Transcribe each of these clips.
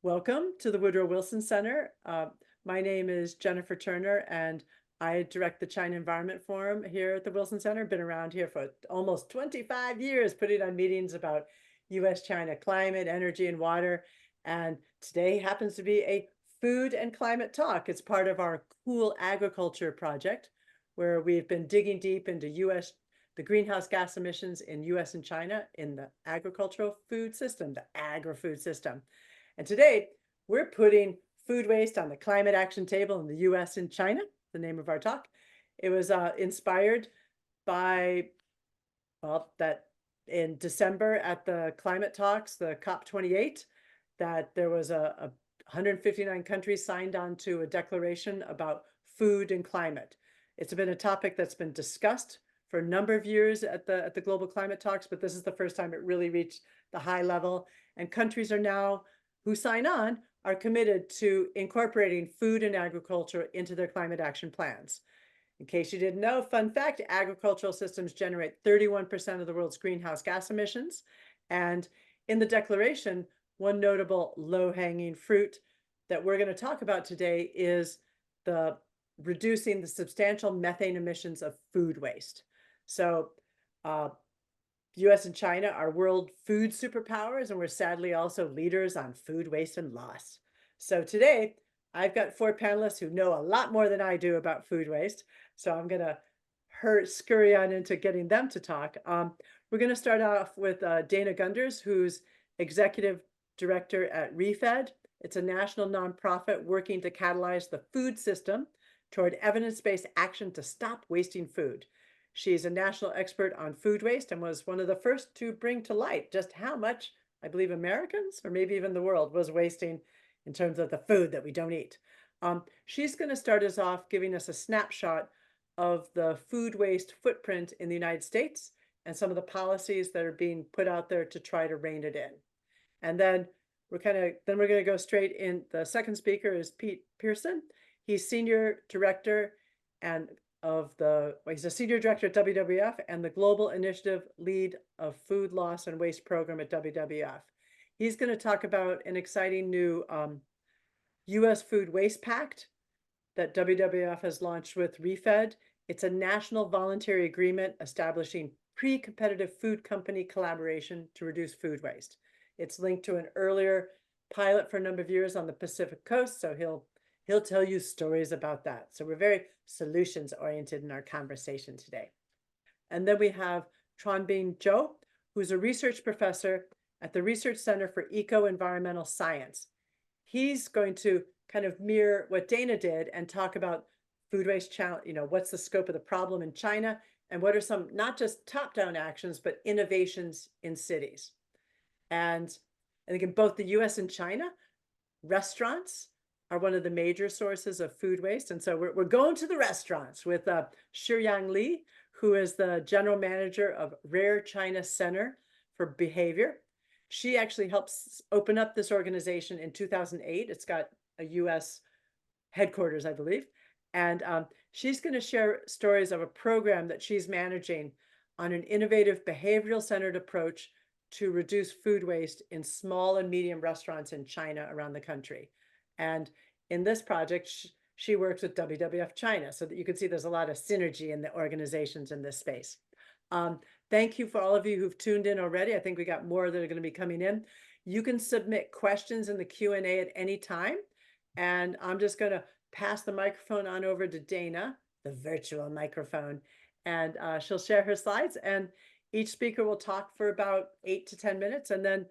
Welcome to the Woodrow Wilson Center. My name is Jennifer Turner, and I direct the China Environment Forum here at the Wilson Center. Been around here for almost 25 years, putting on meetings about U.S.-China climate, energy, and water. And today happens to be a food and climate talk. It's part of our Cool Agriculture project, where we've been digging deep into the greenhouse gas emissions in U.S. and China in the agricultural food system, the agri-food system. And today we're putting food waste on the climate action table in the US and China, the name of our talk. It was inspired by, well, that in December at the climate talks, the COP28, that there was 159 countries signed on to a declaration about food and climate. It's been a topic that's been discussed for a number of years at the global climate talks, but this is the first time it really reached the high level. And countries are now who sign on are committed to incorporating food and agriculture into their climate action plans. In case you didn't know, fun fact, agricultural systems generate 31% of the world's greenhouse gas emissions. And in the declaration, one notable low-hanging fruit that we're going to talk about today is the reducing the substantial methane emissions of food waste. So US and China are world food superpowers, and we're sadly also leaders on food waste and loss. So today, I've got four panelists who know a lot more than I do about food waste. So I'm going to scurry on into getting them to talk. We're going to start off with Dana Gunders, who's executive director at ReFed. It's a national nonprofit working to catalyze the food system toward evidence-based action to stop wasting food. She's a national expert on food waste and was one of the first to bring to light just how much, I believe, Americans, or maybe even the world, was wasting in terms of the food that we don't eat. She's going to start us off giving us a snapshot of the food waste footprint in the United States and some of the policies that are being put out there to try to rein it in. And then we're going to go straight in. The second speaker is Pete Pearson. He's senior director he's a senior director at WWF and the Global Initiative Lead of Food Loss and Waste Program at WWF. He's going to talk about an exciting new U.S. Food Waste Pact that WWF has launched with ReFed. It's a national voluntary agreement establishing pre-competitive food company collaboration to reduce food waste. It's linked to an earlier pilot for a number of years on the Pacific Coast, so he'll tell you stories about that. So we're very solutions oriented in our conversation today. And then we have Chuanbing Zhou, who's a research professor at the Research Center for Eco-Environmental Science. He's going to kind of mirror what Dana did and talk about food waste challenge, what's the scope of the problem in China and what are some, not just top-down actions, but innovations in cities. And I think in both the US and China, restaurants are one of the major sources of food waste. And so we're going to the restaurants with Shiyang Li, who is the general manager of Rare China Center for Behavior. She actually helps open up this organization in 2008. It's got a US headquarters, I believe. And she's going to share stories of a program that she's managing on an innovative behavioral-centered approach to reduce food waste in small and medium restaurants in China around the country. And in this project, she works with WWF China, so that you can see there's a lot of synergy in the organizations in this space. Thank you for all of you who've tuned in already. I think we got more that are going to be coming in. You can submit questions in the Q&A at any time. And I'm just going to pass the microphone on over to Dana, the virtual microphone, and she'll share her slides. And each speaker will talk for about 8 to 10 minutes, and then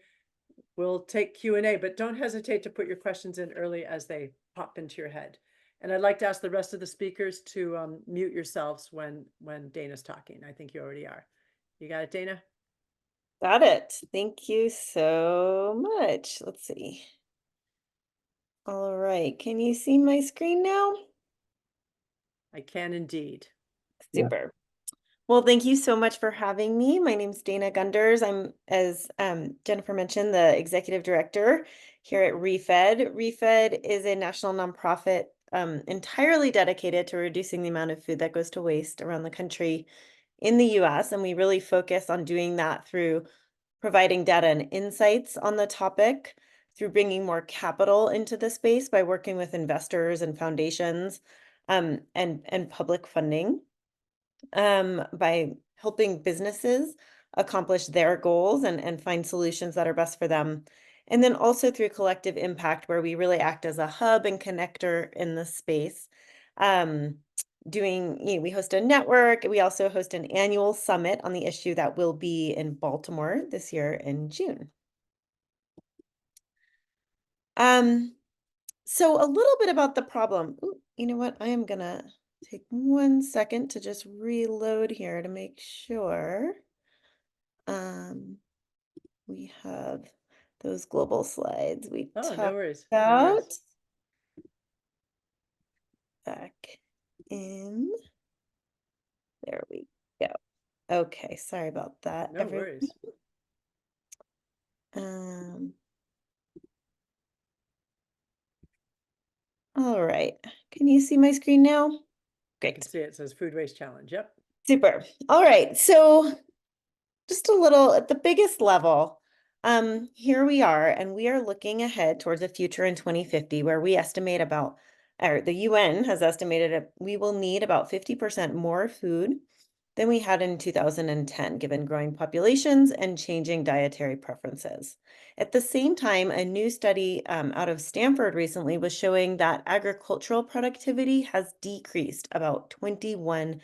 we'll take Q&A, but don't hesitate to put your questions in early as they pop into your head. And I'd like to ask the rest of the speakers to mute yourselves when Dana's talking. I think you already are. You got it, Dana? Got it. Thank you so much. Let's see. All right. Can you see my screen now? I can indeed. Super. Well, thank you so much for having me. My name's Dana Gunders. I'm, as Jennifer mentioned, the executive director here at ReFed. ReFed is a national nonprofit entirely dedicated to reducing the amount of food that goes to waste around the country in the US. And we really focus on doing that through providing data and insights on the topic, through bringing more capital into the space by working with investors and foundations, and public funding, by helping businesses accomplish their goals and find solutions that are best for them. And then also through collective impact, where we really act as a hub and connector in the space. Um, we host a network. We also host an annual summit on the issue that will be in Baltimore this year in June. Um, so a little bit about the problem. Ooh, you know what? I am gonna take 1 second to just reload here to make sure um, we have those global slides we Oh, no talked worries. No about worries. back in. There we go. Okay, sorry about that, No everyone. worries. Um, all right. Can you see my screen now? I can Great. see it says food waste challenge. Yep. Super. All right. So just a little at the biggest level, here we are, and we are looking ahead towards a future in 2050 where we estimate about, or the UN has estimated we will need about 50% more food than we had in 2010, given growing populations and changing dietary preferences. At the same time, a new study out of Stanford recently was showing that agricultural productivity has decreased about 21%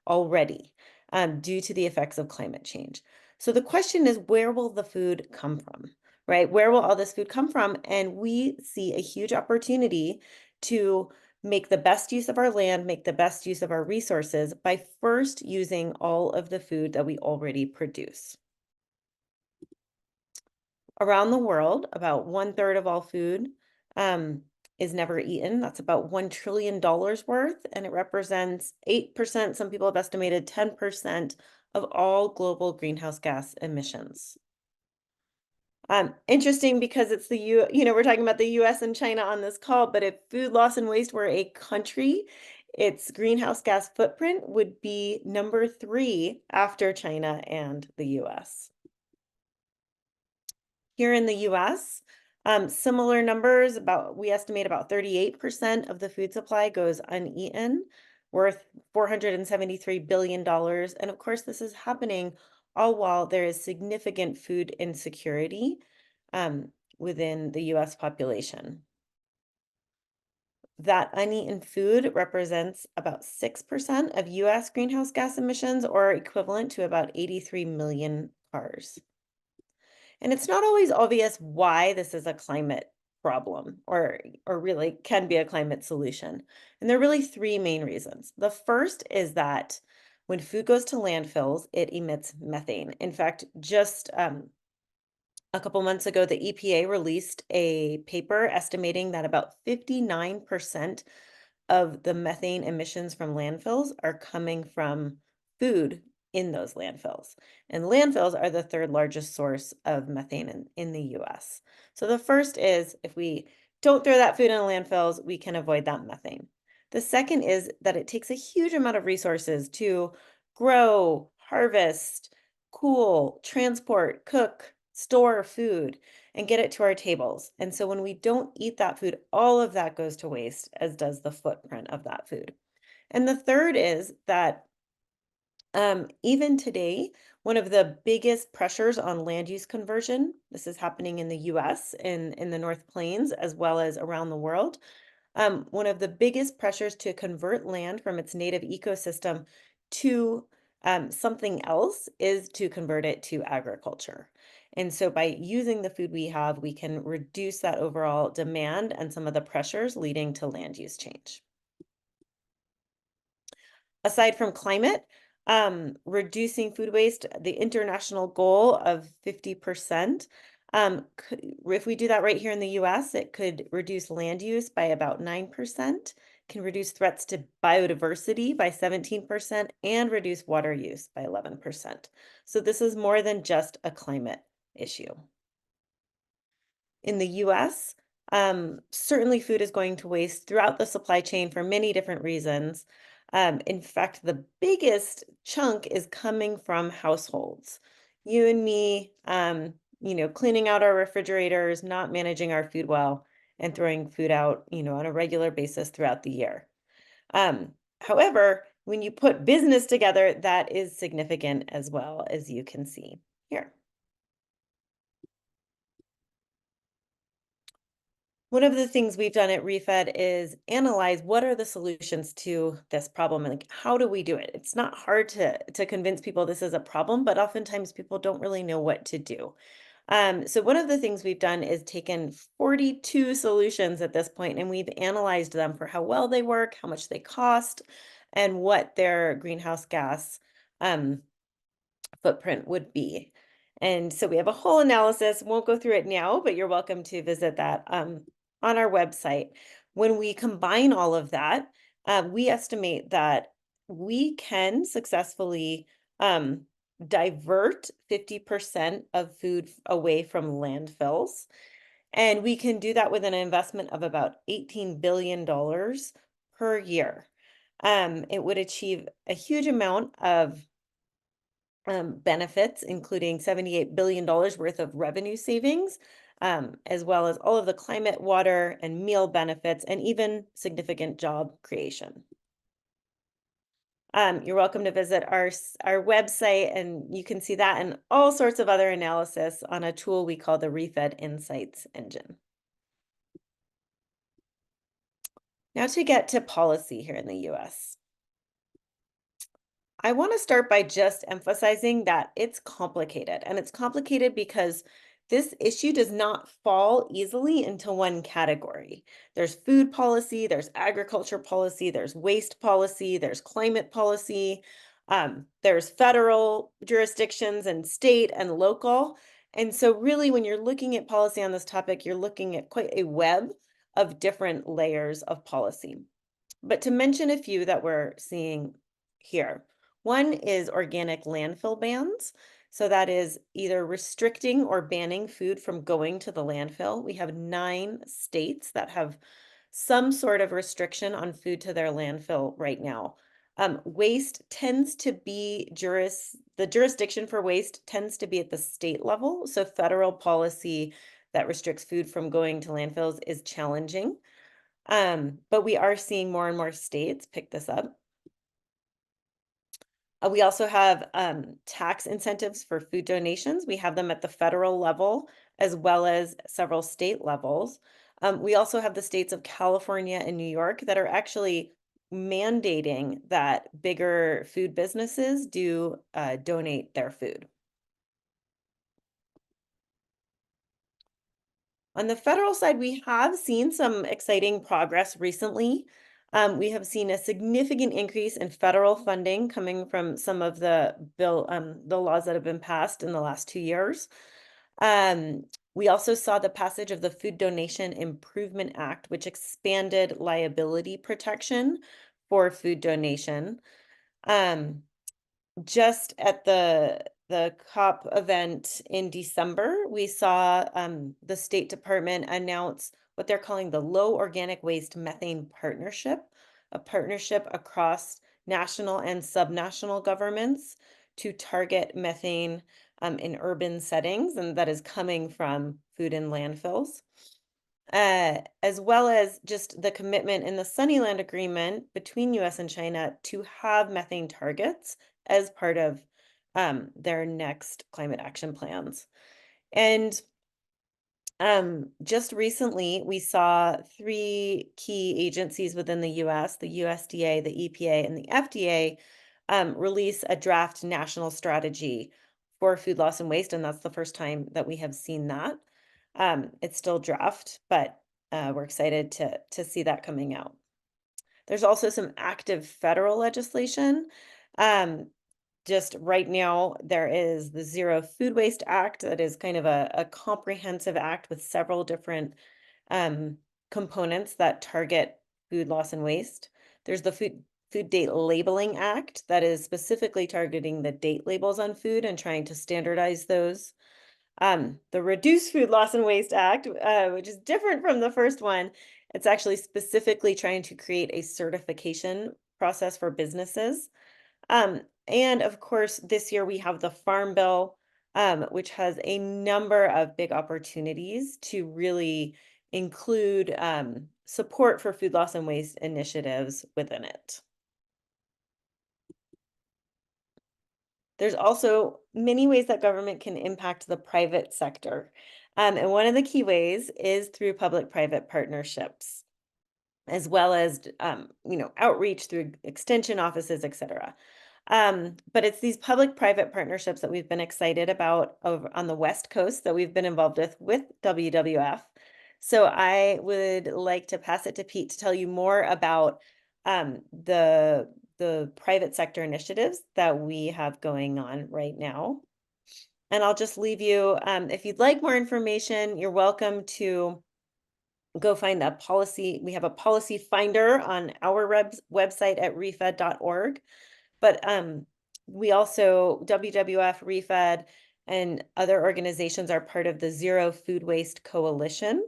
already, due to the effects of climate change. So the question is, where will the food come from? Right? Where will all this food come from? And we see a huge opportunity to make the best use of our land, make the best use of our resources by first using all of the food that we already produce. Around the world, about 1/3 of all food is never eaten. That's about $1 trillion worth, and it represents 8%, some people have estimated 10% of all global greenhouse gas emissions. Interesting because it's we're talking about the US and China on this call, but if food loss and waste were a country, its greenhouse gas footprint would be number 3 after China and the US. Here in the US, similar numbers, we estimate about 38% of the food supply goes uneaten, worth $473 billion. And of course, this is happening all while there is significant food insecurity within the US population. That uneaten food represents about 6% of US greenhouse gas emissions, or equivalent to about 83 million cars. And it's not always obvious why this is a climate problem or really can be a climate solution. And there are really 3 main reasons. The first is that when food goes to landfills, it emits methane. In fact, just a couple months ago, the EPA released a paper estimating that about 59% of the methane emissions from landfills are coming from food in those landfills. And landfills are the 3rd largest source of methane in the US. So the first is, if we don't throw that food in landfills, we can avoid that methane. The second is that it takes a huge amount of resources to grow, harvest, cool, transport, cook, store food, and get it to our tables. And so when we don't eat that food, all of that goes to waste, as does the footprint of that food. And the third is that even today, one of the biggest pressures on land use conversion, this is happening in the US, in the North Plains, as well as around the world. One of the biggest pressures to convert land from its native ecosystem to something else is to convert it to agriculture. And so by using the food we have, we can reduce that overall demand and some of the pressures leading to land use change. Aside from climate, reducing food waste, the international goal of 50%, if we do that right here in the US, it could reduce land use by about 9%, can reduce threats to biodiversity by 17%, and reduce water use by 11%. So this is more than just a climate issue. In the US, certainly food is going to waste throughout the supply chain for many different reasons. In fact, the biggest chunk is coming from households. You and me, cleaning out our refrigerators, not managing our food well, and throwing food out, on a regular basis throughout the year. However, when you put business together, that is significant as well, as you can see here. One of the things we've done at Refed is analyze what are the solutions to this problem and like how do we do it? It's not hard to convince people this is a problem, but oftentimes people don't really know what to do. So one of the things we've done is taken 42 solutions at this point, and we've analyzed them for how well they work, how much they cost, and what their greenhouse gas um, footprint would be. And so we have a whole analysis. Won't go through it now, but you're welcome to visit that on our website. When we combine all of that, we estimate that we can successfully divert 50% of food away from landfills. And we can do that with an investment of about $18 billion per year. It would achieve a huge amount of benefits, including $78 billion worth of revenue savings, as well as all of the climate, water, and meal benefits, and even significant job creation. You're welcome to visit our website, and you can see that and all sorts of other analysis on a tool we call the Refed Insights Engine. Now to get to policy here in the US. I want to start by just emphasizing that it's complicated, and it's complicated because this issue does not fall easily into one category. There's food policy, there's agriculture policy, there's waste policy, there's climate policy, there's federal jurisdictions and state and local. And so really when you're looking at policy on this topic, you're looking at quite a web of different layers of policy. But to mention a few that we're seeing here. One is organic landfill bans. So that is either restricting or banning food from going to the landfill. We have 9 states that have some sort of restriction on food to their landfill right now. Waste tends to be the jurisdiction for waste tends to be at the state level. So federal policy that restricts food from going to landfills is challenging. But we are seeing more and more states pick this up. We also have tax incentives for food donations. We have them at the federal level as well as several state levels. We also have the states of California and New York that are actually mandating that bigger food businesses do donate their food. On the federal side, we have seen some exciting progress recently. We have seen a significant increase in federal funding coming from some of the laws that have been passed in the last 2 years. We also saw the passage of the Food Donation Improvement Act, which expanded liability protection for food donation. Just at the COP event in December, we saw the State Department announce what they're calling the Low Organic Waste Methane Partnership, a partnership across national and subnational governments to target methane in urban settings, and that is coming from food in landfills. As well as just the commitment in the Sunnyland Agreement between US and China to have methane targets as part of their next climate action plans. And just recently, we saw 3 key agencies within the US, the USDA, the EPA, and the FDA, release a draft national strategy for food loss and waste, and that's the first time that we have seen that. It's still draft, but we're excited to see that coming out. There's also some active federal legislation. Just right now, there is the Zero Food Waste Act that is kind of a comprehensive act with several different components that target food loss and waste. There's the Food Date Labeling Act that is specifically targeting the date labels on food and trying to standardize those. The Reduce Food Loss and Waste Act, which is different from the first one, it's actually specifically trying to create a certification process for businesses. And of course, this year we have the Farm Bill, which has a number of big opportunities to really include support for food loss and waste initiatives within it. There's also many ways that government can impact the private sector. And one of the key ways is through public-private partnerships, as well as outreach through extension offices, et cetera. But it's these public-private partnerships that we've been excited about over on the West Coast that we've been involved with WWF. So I would like to pass it to Pete to tell you more about the private sector initiatives that we have going on right now. And I'll just leave you, if you'd like more information, you're welcome to go find a policy. We have a policy finder on our website at refed.org. But we also, WWF, Refed, and other organizations are part of the Zero Food Waste Coalition,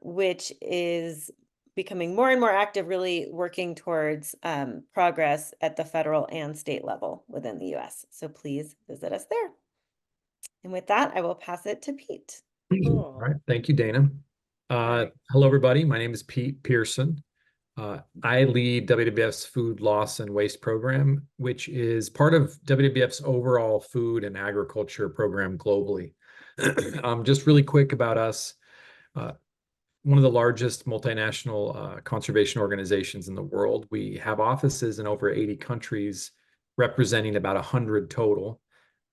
which is becoming more and more active, really working towards progress at the federal and state level within the US. So please visit us there. And with that, I will pass it to Pete. Cool. All right. Thank you, Dana. Hello, everybody. My name is Pete Pearson. I lead WWF's Food Loss and Waste Program, which is part of WWF's overall food and agriculture program globally. Just really quick about us. One of the largest multinational conservation organizations in the world. We have offices in over 80 countries, representing about 100 total.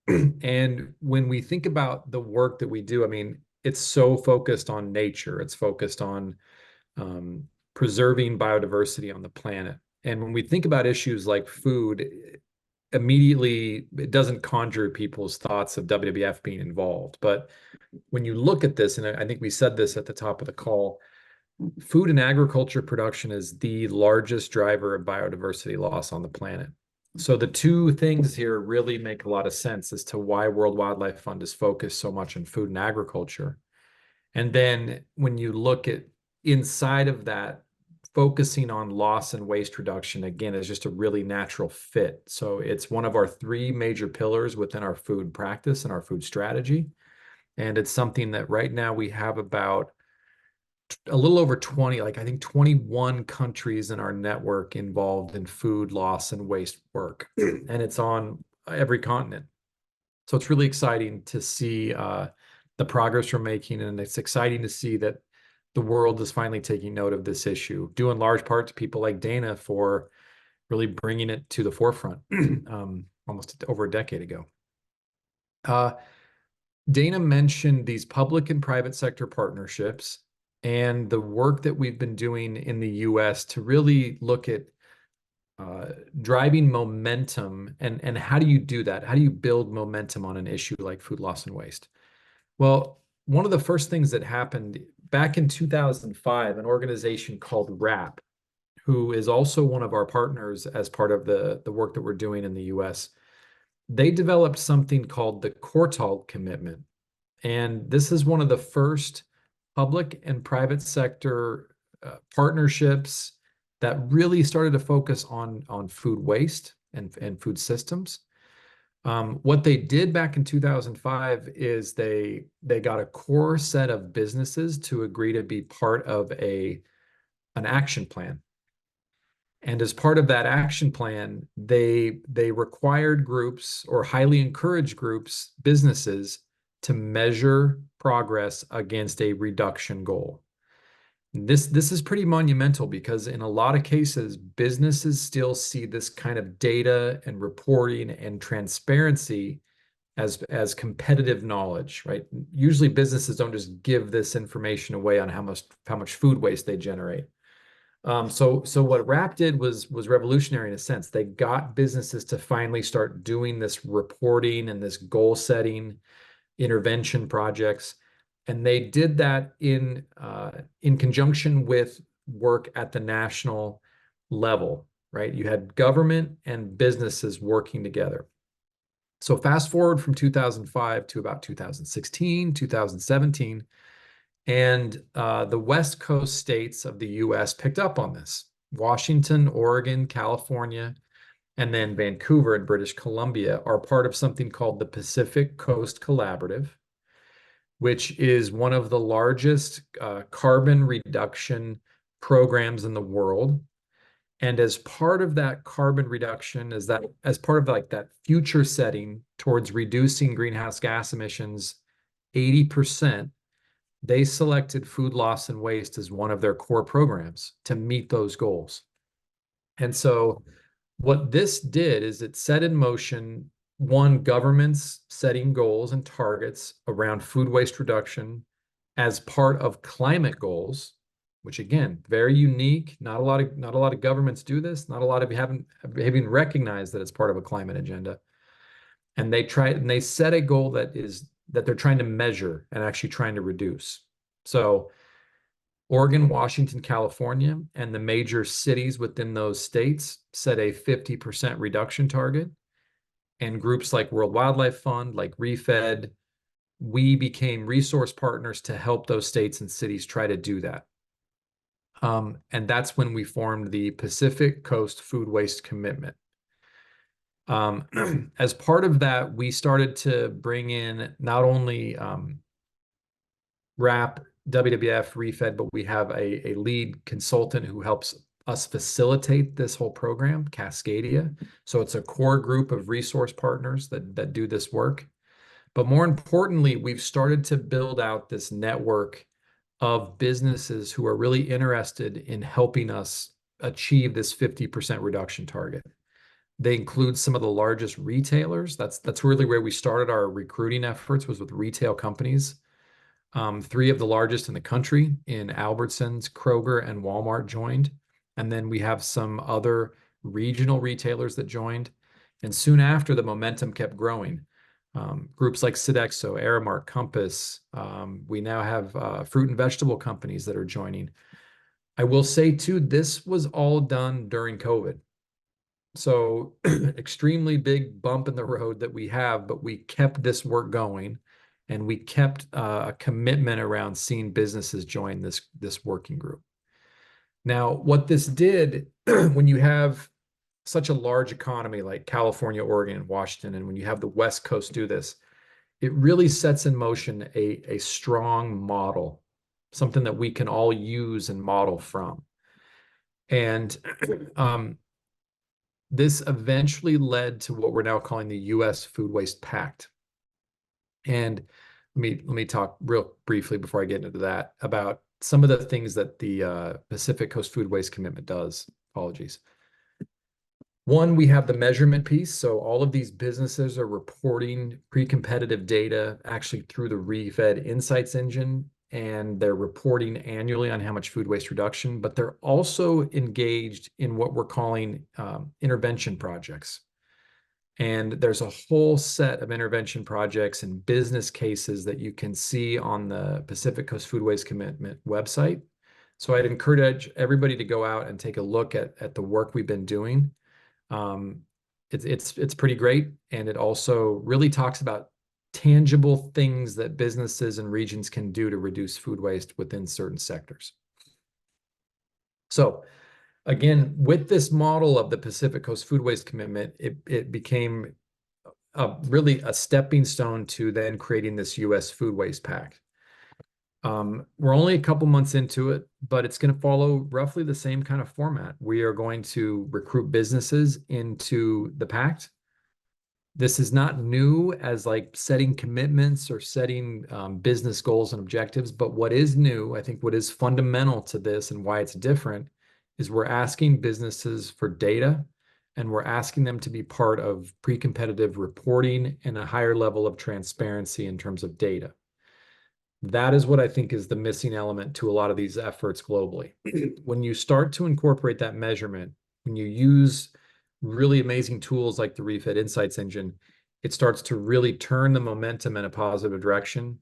And when we think about the work that we do, I mean, it's so focused on nature. It's focused on preserving biodiversity on the planet. And when we think about issues like food, immediately it doesn't conjure people's thoughts of WWF being involved. But when you look at this, and I think we said this at the top of the call, food and agriculture production is the largest driver of biodiversity loss on the planet. So the two things here really make a lot of sense as to why World Wildlife Fund is focused so much on food and agriculture. And then when you look at inside of that, focusing on loss and waste reduction, again, is just a really natural fit. So it's one of our three major pillars within our food practice and our food strategy. And it's something that right now we have about a little over 20, like I think 21 countries in our network involved in food loss and waste work. And it's on every continent. So it's really exciting to see the progress we're making. And it's exciting to see that the world is finally taking note of this issue, due in large part to people like Dana for really bringing it to the forefront almost over a decade ago. Dana mentioned these public and private sector partnerships and the work that we've been doing in the US to really look at driving momentum. And how do you do that? How do you build momentum on an issue like food loss and waste? Well, one of the first things that happened back in 2005, an organization called WRAP, who is also one of our partners as part of the work that we're doing in the US, they developed something called the Quartile Commitment. And this is one of the first public and private sector partnerships that really started to focus on food waste and food systems. What they did back in 2005 is they got a core set of businesses to agree to be part of an action plan. And as part of that action plan, they required groups or highly encouraged groups, businesses, to measure progress against a reduction goal. This is pretty monumental because in a lot of cases, businesses still see this kind of data and reporting and transparency as competitive knowledge, right? Usually businesses don't just give this information away on how much food waste they generate. So what WRAP did was revolutionary in a sense. They got businesses to finally start doing this reporting and this goal setting intervention projects. And they did that in conjunction with work at the national level, right? You had government and businesses working together. So fast forward from 2005 to about 2016, 2017, and the West Coast states of the US picked up on this. Washington, Oregon, California, and then Vancouver and British Columbia are part of something called the Pacific Coast Collaborative, which is one of the largest carbon reduction programs in the world. And as part of that carbon reduction, as part of like that future setting towards reducing greenhouse gas emissions 80%, they selected food loss and waste as one of their core programs to meet those goals. And so what this did is it set in motion, one, governments setting goals and targets around food waste reduction as part of climate goals, which again, very unique. Not a lot of governments do this. Not a lot of you haven't even recognized that it's part of a climate agenda. And they set a goal that they're trying to measure and actually trying to reduce. So Oregon, Washington, California, and the major cities within those states set a 50% reduction target. And groups like World Wildlife Fund, like ReFed, we became resource partners to help those states and cities try to do that. And that's when we formed the Pacific Coast Food Waste Commitment. As part of that, we started to bring in not only WRAP, WWF, ReFed, but we have a lead consultant who helps us facilitate this whole program, Cascadia. So it's a core group of resource partners that do this work. But more importantly, we've started to build out this network of businesses who are really interested in helping us achieve this 50% reduction target. They include some of the largest retailers. That's really where we started our recruiting efforts, was with retail companies. 3 of the largest in the country in Albertsons, Kroger, and Walmart joined. And then we have some other regional retailers that joined. And soon after, the momentum kept growing. Groups like Sodexo, Aramark, Compass. We now have fruit and vegetable companies that are joining. I will say too, this was all done during COVID. So extremely big bump in the road that we have, but we kept this work going, and we kept a commitment around seeing businesses join this working group. Now, what this did, when you have such a large economy like California, Oregon, and Washington, and when you have the West Coast do this, it really sets in motion a strong model, something that we can all use and model from. And this eventually led to what we're now calling the U.S. Food Waste Pact. And let me talk real briefly before I get into that about some of the things that the Pacific Coast Food Waste Commitment does. Apologies. One, we have the measurement piece. So all of these businesses are reporting pre-competitive data actually through the ReFed Insights engine, and they're reporting annually on how much food waste reduction, but they're also engaged in what we're calling intervention projects. And there's a whole set of intervention projects and business cases that you can see on the Pacific Coast Food Waste Commitment website. So I'd encourage everybody to go out and take a look at the work we've been doing. It's pretty great, and it also really talks about tangible things that businesses and regions can do to reduce food waste within certain sectors. So again, with this model of the Pacific Coast Food Waste Commitment, it became really a stepping stone to then creating this U.S. Food Waste Pact. We're only a couple months into it, but it's going to follow roughly the same kind of format. We are going to recruit businesses into the pact. This is not new as like setting commitments or setting business goals and objectives, but what is new, I think what is fundamental to this and why it's different, is we're asking businesses for data, and we're asking them to be part of pre-competitive reporting and a higher level of transparency in terms of data. That is what I think is the missing element to a lot of these efforts globally. When you start to incorporate that measurement, when you use really amazing tools like the ReFed Insights engine, it starts to really turn the momentum in a positive direction,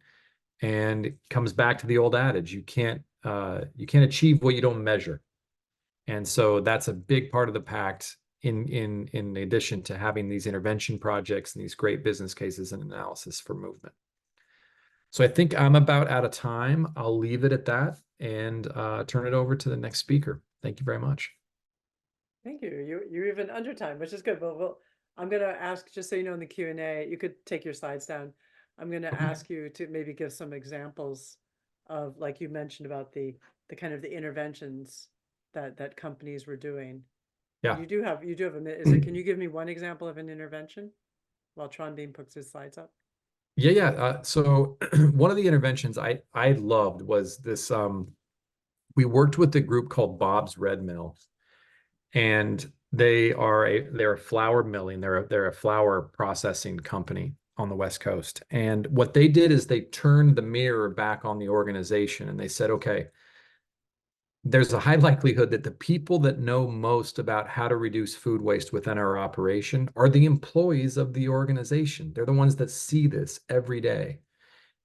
and it comes back to the old adage, you can't achieve what you don't measure. And so that's a big part of the pact in addition to having these intervention projects and these great business cases and analysis for movement. So I think I'm about out of time. I'll leave it at that and turn it over to the next speaker. Thank you very much. Thank you. You're even under time, which is good. Well, I'm gonna ask, just so you know, in the Q&A, you could take your slides down. I'm gonna Okay. ask you to maybe give some examples of, like you mentioned about the kind of the interventions that companies were doing. And Yeah. you do have a minute. Is it, can you give me one example of an intervention while Tron Beam puts his slides up? Yeah, yeah. So one of the interventions I loved was this. We worked with a group called Bob's Red Mill, and they're a flour milling. They're a flour processing company on the West Coast. And what they did is they turned the mirror back on the organization, and they said, okay, there's a high likelihood that the people that know most about how to reduce food waste within our operation are the employees of the organization. They're the ones that see this every day.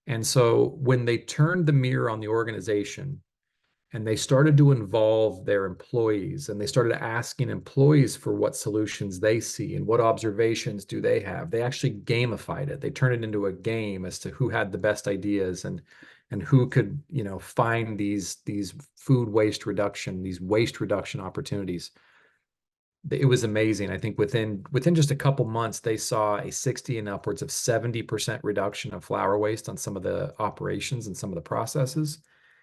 And so when they turned the mirror on the organization and they started to involve their employees and they started asking employees for what solutions they see and what observations do they have, they actually gamified it. They turned it into a game as to who had the best ideas and who could, find these food waste reduction opportunities. It was amazing. I think within just a couple months, they saw a 60 and upwards of 70% reduction of flour waste on some of the operations and some of the processes.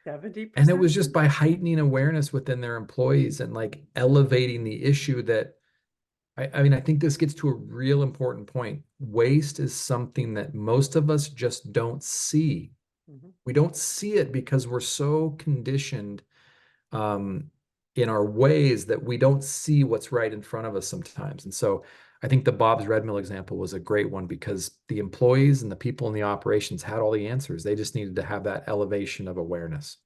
And it 70%? was just by heightening awareness within their employees and like elevating the issue that I mean, I think this gets to a real important point. Waste is something that most of us just don't see. Mhm. We don't see it because we're so conditioned um, in our ways that we don't see what's right in front of us sometimes. And so I think the Bob's Red Mill example was a great one because the employees and the people in the operations had all the answers. They just needed to have that elevation of awareness.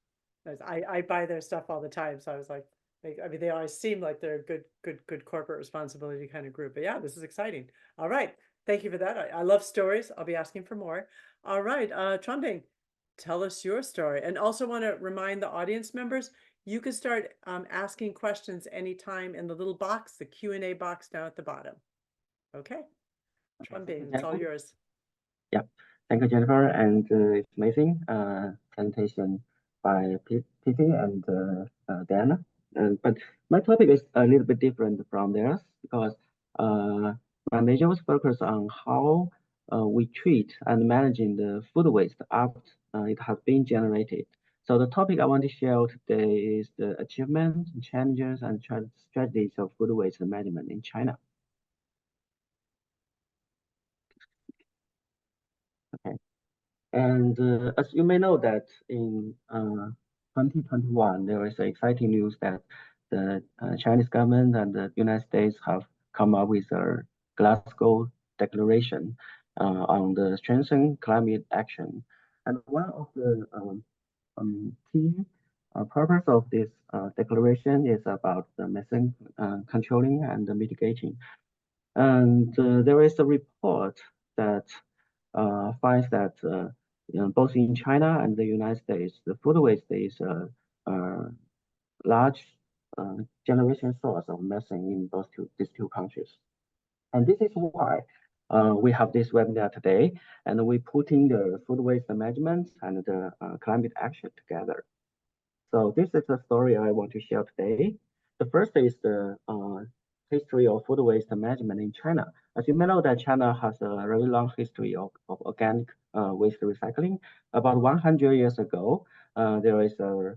I buy their stuff all the time, so I was like, I mean, they always seem like they're a good corporate responsibility kind of group. But yeah, this is exciting. All right, thank you for that. I love stories. I'll be asking for more. All right, Trumping, tell us your story, and also want to remind the audience members you can start asking questions anytime in the little box, the Q&A box down at the bottom. Okay, Okay, thank you, Trumping, it's all Jennifer. yours. Yeah, thank you, Jennifer. And it's amazing presentation by PT and Diana. But my topic is a little bit different from theirs because my major was focused on how we treat and managing the food waste after it has been generated. So the topic I want to share today is the achievements, challenges, and strategies of food waste management in China. Okay. And as you may know that in 2021, there is exciting news that the Chinese government and the United States have come up with a Glasgow Declaration on the strengthened climate action. And one of the key purpose of this declaration is about the methane controlling and mitigating. And there is a report that finds that both in China and the United States, the food waste is a large generation source of methane in these two countries. And this is why we have this webinar today, and we putting the food waste management and the climate action together. So this is the story I want to share today. The first is the history of food waste management in China. As you may know that China has a very long history of organic waste recycling. About 100 years ago, there is a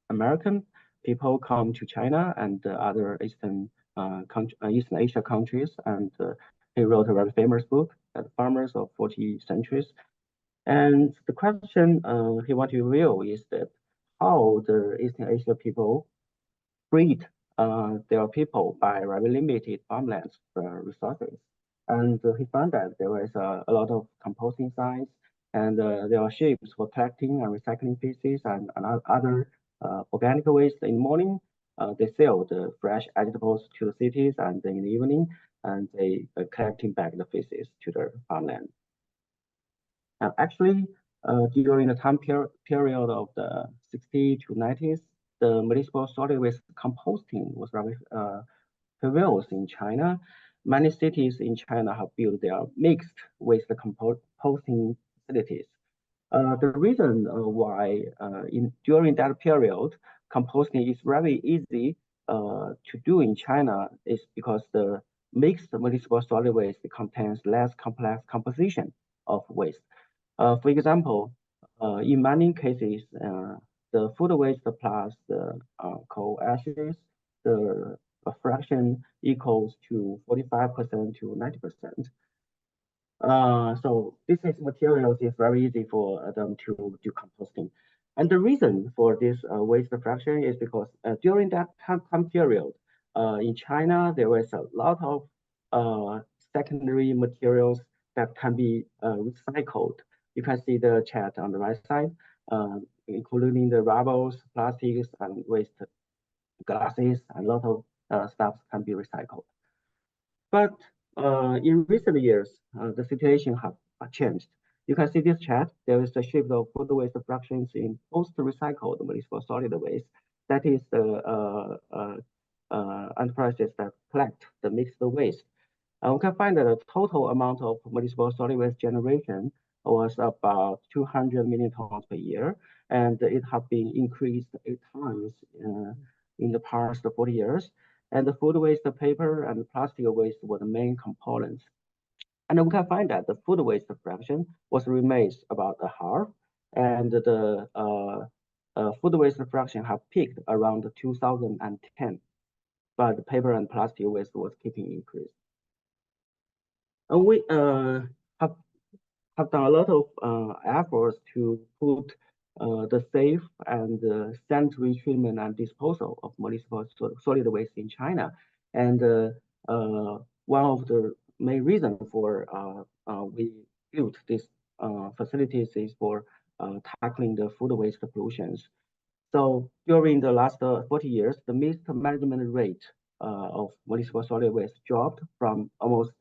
American people come to China and other Eastern Asia countries, and he wrote a very famous book, Farmers of 40 Centuries. And the question he want to reveal is that how the Eastern Asia people freed their people by very limited farmlands resources. And he found that there was a lot of composting sites, and there are ships for collecting and recycling pieces and other organic waste. In the morning, they sell the fresh vegetables to the cities, and in the evening, and they collecting back the pieces to their farmland. Actually, during the time period of the 60s to 90s, the municipal solid waste composting was very prevails in China. Many cities in China have built their mixed waste composting facilities. The reason why during that period composting is very easy to do in China is because the mixed municipal solid waste contains less complex composition of waste. For example, in many cases, the food waste plus the coal ashes, the fraction equals to 45% to 90%. So this is materials is very easy for them to do composting. And the reason for this waste fraction is because during that time period, in China, there was a lot of secondary materials that can be recycled. You can see the chat on the right side, including the rubbles, plastics, and waste glasses, and a lot of stuff can be recycled. But in recent years, the situation has changed. You can see this chart. There is a shift of food waste fractions in post-recycled municipal solid waste. That is the enterprises that collect the mixed waste. We can find that the total amount of municipal solid waste generation was about 200 million tons per year, and it has been increased 8 times in the past 40 years. And the food waste, the paper, and the plastic waste were the main components. And we can find that the food waste fraction was remains about a half, and the food waste fraction have peaked around 2010, but the paper and plastic waste was keeping increase. And we have done a lot of efforts to put the safe and sanitary treatment and disposal of municipal solid waste in China. And one of the main reasons for we built these facilities is for tackling the food waste pollutions. So during the last 40 years, the mixed management rate of municipal solid waste dropped from almost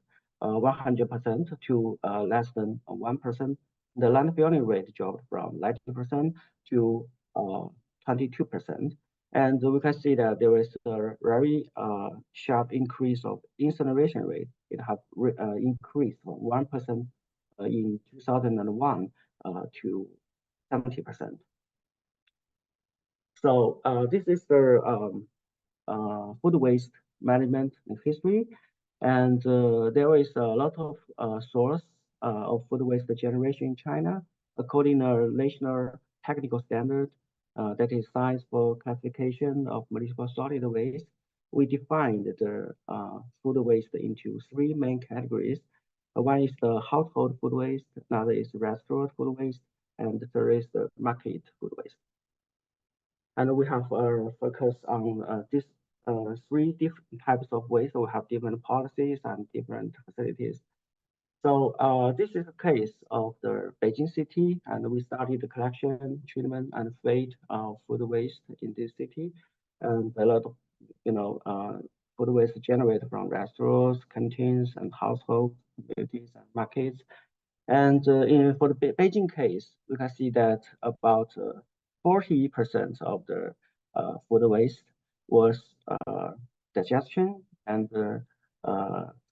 100% to less than 1%. The landfilling rate dropped from 90% to 22%. And we can see that there is a very sharp increase of incineration rate. It has increased from 1% in 2001 to 70%. So this is the food waste management in history. And there is a lot of source of food waste generation in China. According to national technical standard, that is science for classification of municipal solid waste, we defined the food waste into 3 main categories. One is the household food waste, another is restaurant food waste, and the third is the market food waste. And we have focused on these 3 different types of waste. So we have different policies and different facilities. So this is a case of the Beijing city, and we started the collection, treatment, and fate of food waste in this city. And a lot of, food waste generated from restaurants, canteens, and household communities and markets. And for the Beijing case, we can see that about 40% of the food waste was digestion, and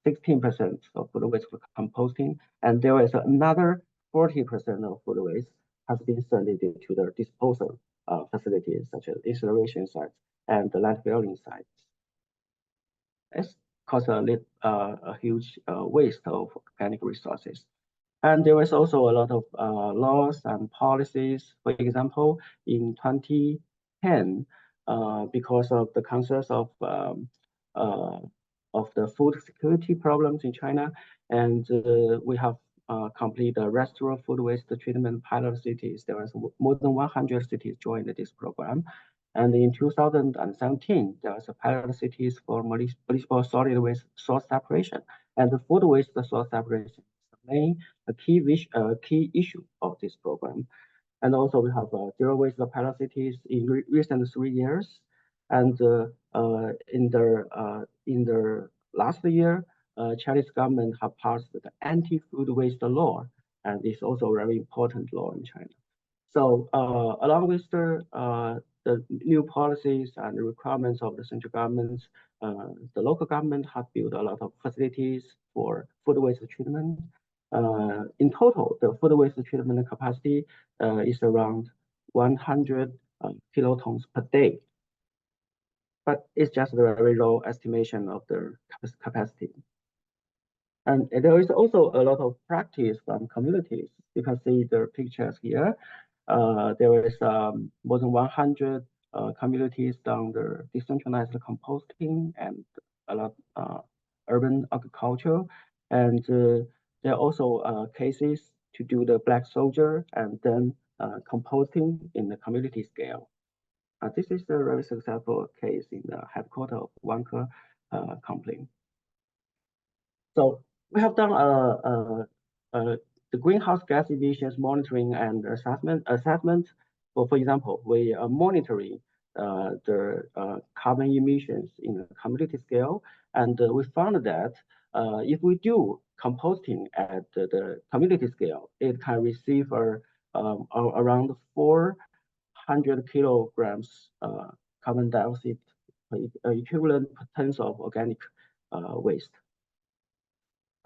16% of food waste was composting, and there is another 40% of food waste has been sent to the disposal facilities such as incineration sites and the landfilling sites. It's caused a huge waste of organic resources. And there is also a lot of laws and policies. For example, in 2010, because of the concerns of the food security problems in China, and we have completed the restaurant food waste treatment pilot cities. There was more than 100 cities joined this program. And in 2017, there was a pilot cities for municipal solid waste source separation, and the food waste source separation is a key issue of this program. And also we have zero waste pilot cities in recent 3 years. And in the last year, Chinese government have passed the anti-food waste law, and it's also a very important law in China. So along with the new policies and the requirements of the central government, the local government have built a lot of facilities for food waste treatment. In total, the food waste treatment capacity is around 100 kilotons per day. but it's just a very low estimation of the capacity. And there is also a lot of practice from communities. You can see the pictures here. There is more than 100 communities done the decentralized composting and a lot urban agriculture. And there are also cases to do the black soldier and then composting in the community scale. This is a very successful case in the headquarters of Wanke company. So we have done the greenhouse gas emissions monitoring and assessment. For example, we are monitoring the carbon emissions in the community scale, and we found that if we do composting at the community scale, it can receive around 400 kilograms carbon dioxide equivalent per tons of organic waste.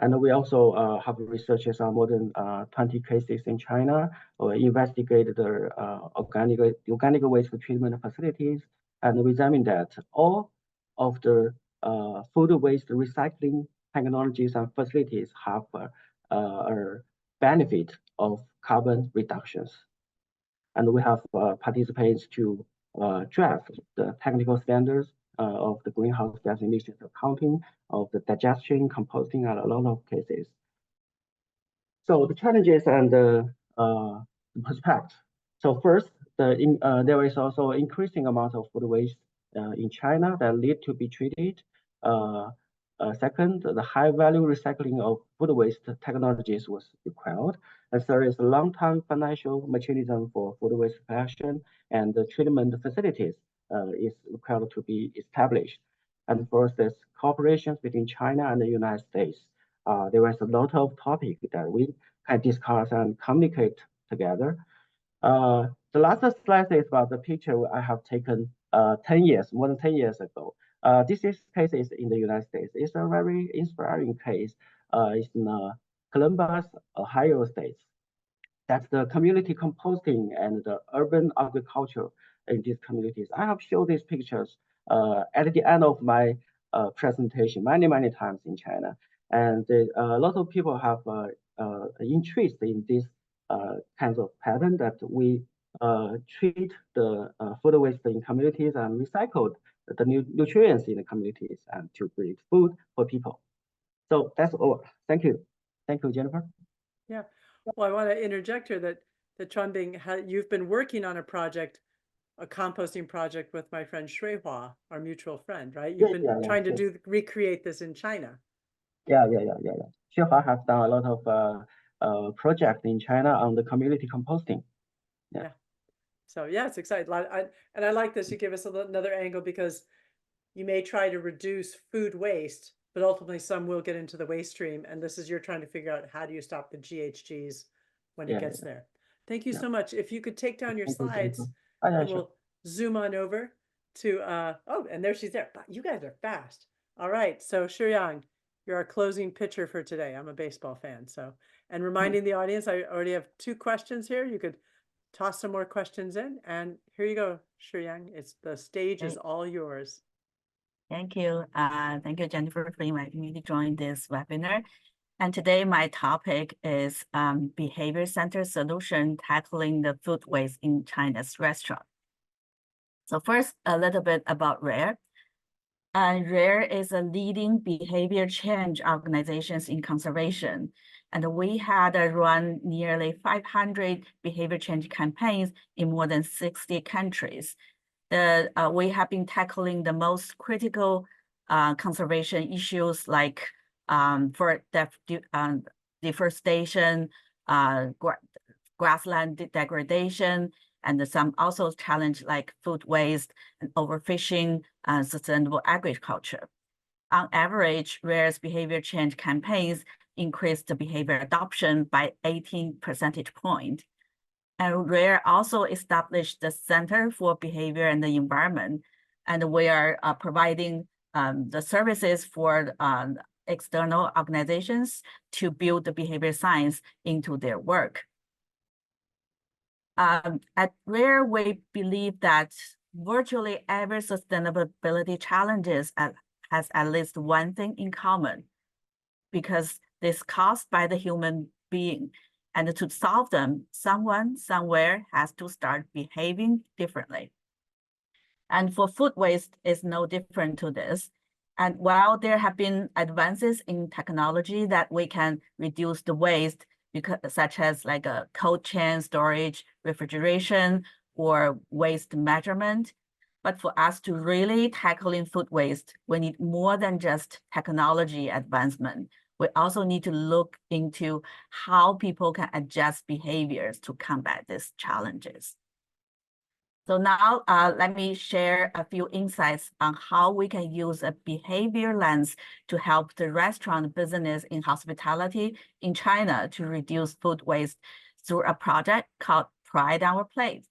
And we also have researches on more than 20 cases in China, investigated the organic waste treatment facilities, and we examined that all of the food waste recycling technologies and facilities have a benefit of carbon reductions. And we have participants to draft the technical standards of the greenhouse gas emissions accounting, of the digestion, composting, and a lot of cases. So the challenges and the prospects. So first, there is also increasing amount of food waste in China that need to be treated. Second, the high value recycling of food waste technologies was required. And third is a long-term financial mechanism for food waste collection and the treatment facilities is required to be established. And fourth is cooperation between China and the United States. There is a lot of topics that we can discuss and communicate together. The last slide is about the picture I have taken more than 10 years ago. This case is in the United States. It's a very inspiring case. It's in Columbus, Ohio State. That's the community composting and the urban agriculture in these communities. I have shown these pictures at the end of my presentation many times in China. And a lot of people have interest in this kinds of pattern that we treat the food waste in communities and recycled the nutrients in the communities and to create food for people. So that's all. Thank you. Thank you, Jennifer. Yeah. Well, I want to interject here that Chunbing, you've been working on a composting project with my friend Shuihua, our mutual friend, right? You've been trying to recreate this in China. Yeah. Shuihua has done a lot of projects in China on the community composting. Yeah. So yeah, it's exciting. And I like this. You give us another angle because you may try to reduce food waste, but ultimately some will get into the waste stream. And this is you're trying to figure out how do you stop the GHGs when it gets there. Thank you so much. If you could take down your slides, then we'll zoom on over to, oh, and there she's there. You guys are fast. All right. So Shuyang, you're our closing pitcher for today. I'm a baseball fan. So, and reminding the audience, I already have 2 questions here. You could toss some more questions in, and here you go, Shuyang. The stage is all yours. Thank you. Thank you, Jennifer, for inviting me to join this webinar. And today my topic is behavior-centered solution tackling the food waste in China's restaurant. So first, a little bit about RARE. RARE is a leading behavior change organizations in conservation. And we had run nearly 500 behavior change campaigns in more than 60 countries. We have been tackling the most critical conservation issues like for deforestation, grassland degradation, and some also challenge like food waste and overfishing and sustainable agriculture. On average, RARE's behavior change campaigns increased the behavior adoption by 18 percentage points. And RARE also established the Center for Behavior and the Environment, and we are providing the services for external organizations to build the behavior science into their work. At RARE, we believe that virtually every sustainability challenges has at least one thing in common, because it's caused by the human being. And to solve them, someone somewhere has to start behaving differently. And for food waste is no different to this. And while there have been advances in technology that we can reduce the waste, because such as like a cold chain storage, refrigeration, or waste measurement, but for us to really tackling food waste, we need more than just technology advancement. We also need to look into how people can adjust behaviors to combat these challenges. So now let me share a few insights on how we can use a behavior lens to help the restaurant business in hospitality in China to reduce food waste through a project called Pride Our Plate.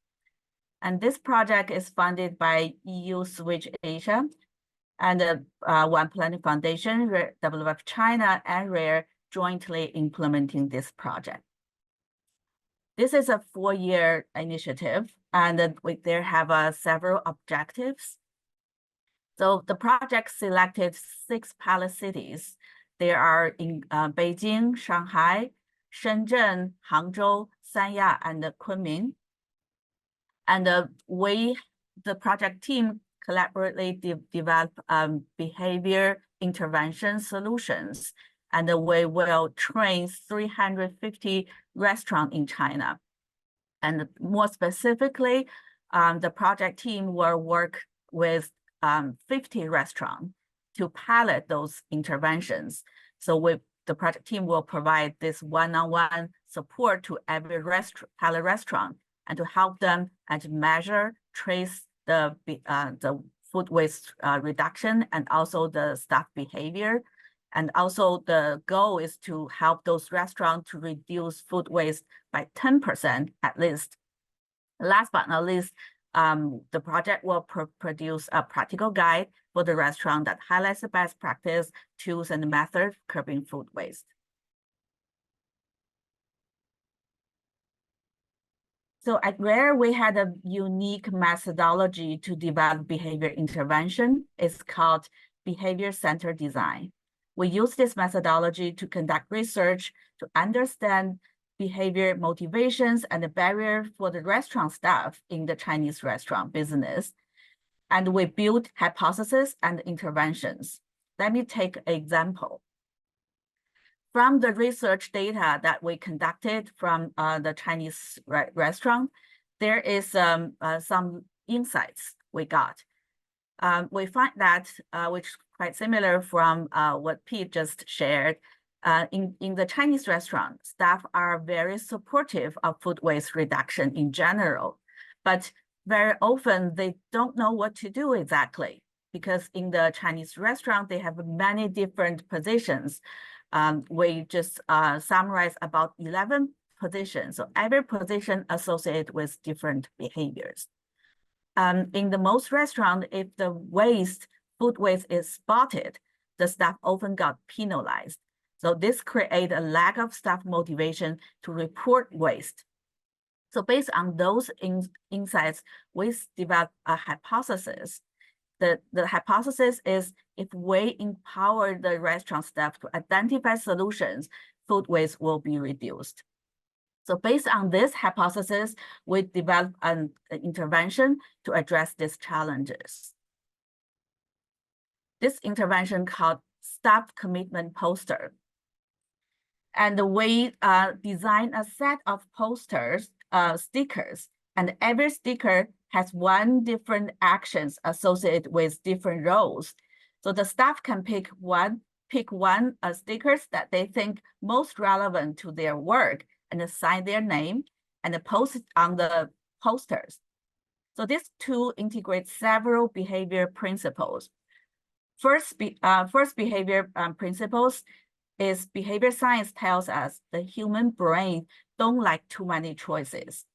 And this project is funded by EU Switch Asia and One Planet Foundation, WWF China, and RARE jointly implementing this project. This is a 4-year initiative, and there have several objectives. So the project selected 6 pilot cities. They are in Beijing, Shanghai, Shenzhen, Hangzhou, Sanya, and Kunming. And the project team collaboratively develop behavior intervention solutions. And we will train 350 restaurants in China. And more specifically, the project team will work with 50 restaurants to pilot those interventions. So the project team will provide this one-on-one support to every pilot restaurant and to help them and measure, trace the food waste reduction and also the staff behavior. And also the goal is to help those restaurants to reduce food waste by 10% at least. Last but not least, the project will produce a practical guide for the restaurant that highlights the best practice, tools, and methods curbing food waste. So at RARE, we had a unique methodology to develop behavior intervention. It's called behavior-centered design. We use this methodology to conduct research to understand behavior motivations and the barrier for the restaurant staff in the Chinese restaurant business. And we build hypotheses and interventions. Let me take an example. From the research data that we conducted from the Chinese restaurant, there is some insights we got. We find that, which is quite similar from what Pete just shared, in the Chinese restaurant, staff are very supportive of food waste reduction in general, but very often they don't know what to do exactly, because in the Chinese restaurant, they have many different positions. We just summarize about 11 positions. So every position associated with different behaviors. In the most restaurant, if the food waste is spotted, the staff often got penalized. So this creates a lack of staff motivation to report waste. So based on those insights, we developed a hypothesis. The hypothesis is if we empower the restaurant staff to identify solutions, food waste will be reduced. So based on this hypothesis, we developed an intervention to address these challenges. This intervention called Staff Commitment Poster. And we designed a set of posters, stickers, and every sticker has one different actions associated with different roles. So the staff can pick one stickers that they think most relevant to their work and sign their name and post it on the posters. So this tool integrates several behavior principles. First behavior principles is behavior science tells us the human brain don't like too many choices.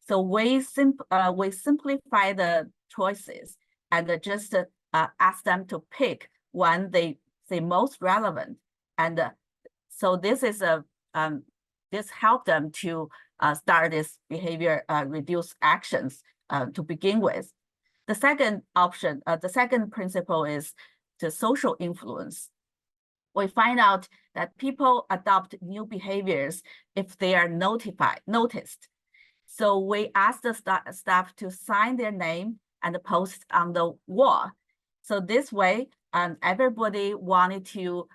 So we simplify the choices and just ask them to pick one they say most relevant. And so this is this helped them to start this behavior reduce actions to begin with. The second option, the second principle is the social influence. We find out that people adopt new behaviors if they are noticed. So we ask the staff to sign their name and post on the wall. So this way, everybody wanted to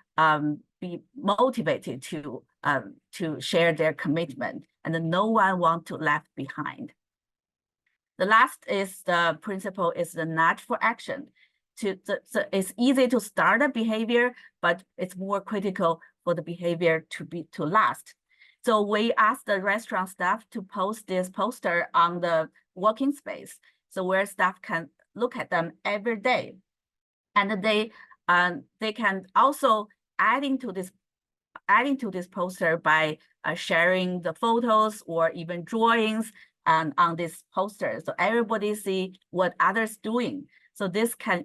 be motivated to share their commitment, and no one want to left behind. The last is the principle is the nudge for action. So it's easy to start a behavior, but it's more critical for the behavior to last. So we asked the restaurant staff to post this poster on the working space, so where staff can look at them every day, and they can also adding to this poster by sharing the photos or even drawings on this poster, so everybody see what others doing. So this can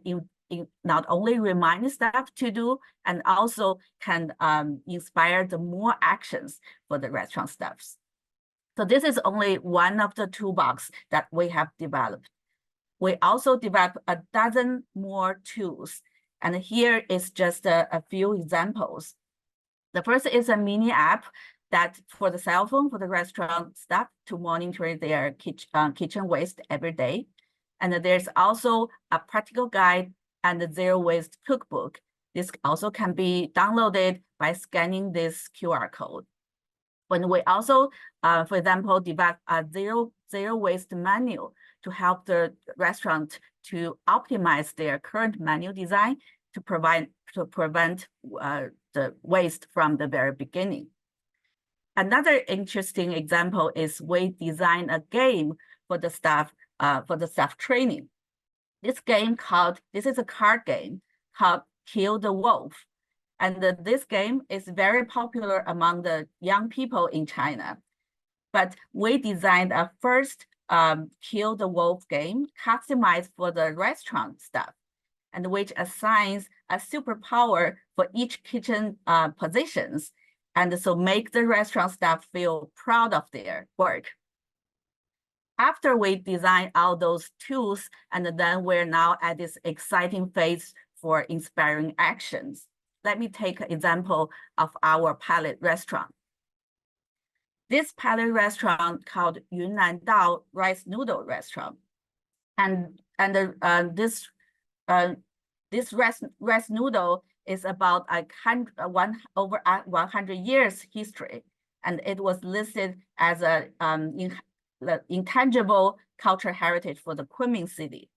not only remind staff to do, and also can inspire the more actions for the restaurant staffs. So this is only one of the toolbox that we have developed. We also developed a dozen more tools, and here is just a few examples. The first is a mini app that for the cell phone for the restaurant staff to monitor their kitchen waste every day. And there's also a practical guide and a zero waste cookbook. This also can be downloaded by scanning this QR code. When we also, for example, develop a zero waste menu to help the restaurant to optimize their current menu design to prevent the waste from the very beginning. Another interesting example is we designed a game for the staff training. This is a card game called Kill the Wolf. And this game is very popular among the young people in China. But we designed a first Kill the Wolf game customized for the restaurant staff, and which assigns a superpower for each kitchen positions, and so make the restaurant staff feel proud of their work. After we design all those tools, and then we're now at this exciting phase for inspiring actions. Let me take an example of our pilot restaurant. This pilot restaurant called Yunnan Dao Rice Noodle Restaurant. And this rice noodle is about over 100 years history, and it was listed as a intangible cultural heritage for the Kunming city.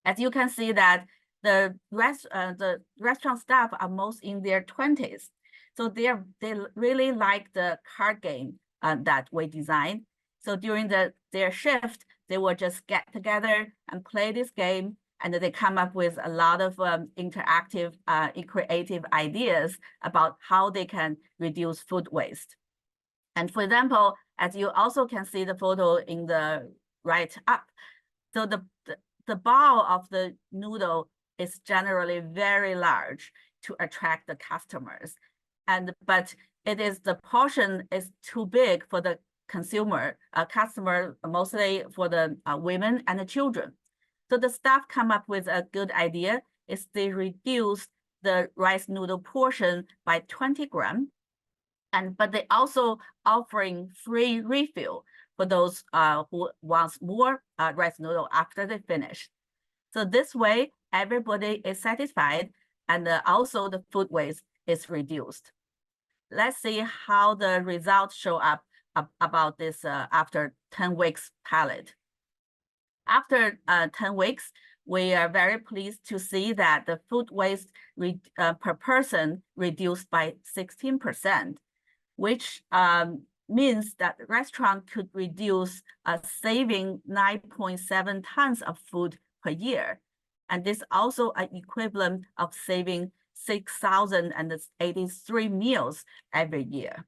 As you can see that the restaurant staff are most in their 20s, so they really like the card game that we designed. So during their shift, they will just get together and play this game, and they come up with a lot of interactive, creative ideas about how they can reduce food waste. And for example, as you also can see the photo in the right up, so the ball of the noodle is generally very large to attract the customers, but the portion is too big for the customer, mostly for the women and the children. So the staff come up with a good idea is they reduce the rice noodle portion by 20 grams, but they also offering free refill for those who wants more rice noodle after they finish. So this way, everybody is satisfied, and also the food waste is reduced. Let's see how the results show up about this after 10 weeks pilot. After 10 weeks, we are very pleased to see that the food waste per person reduced by 16%, which means that the restaurant could reduce saving 9.7 tons of food per year. And this also an equivalent of saving 6,083 meals every year.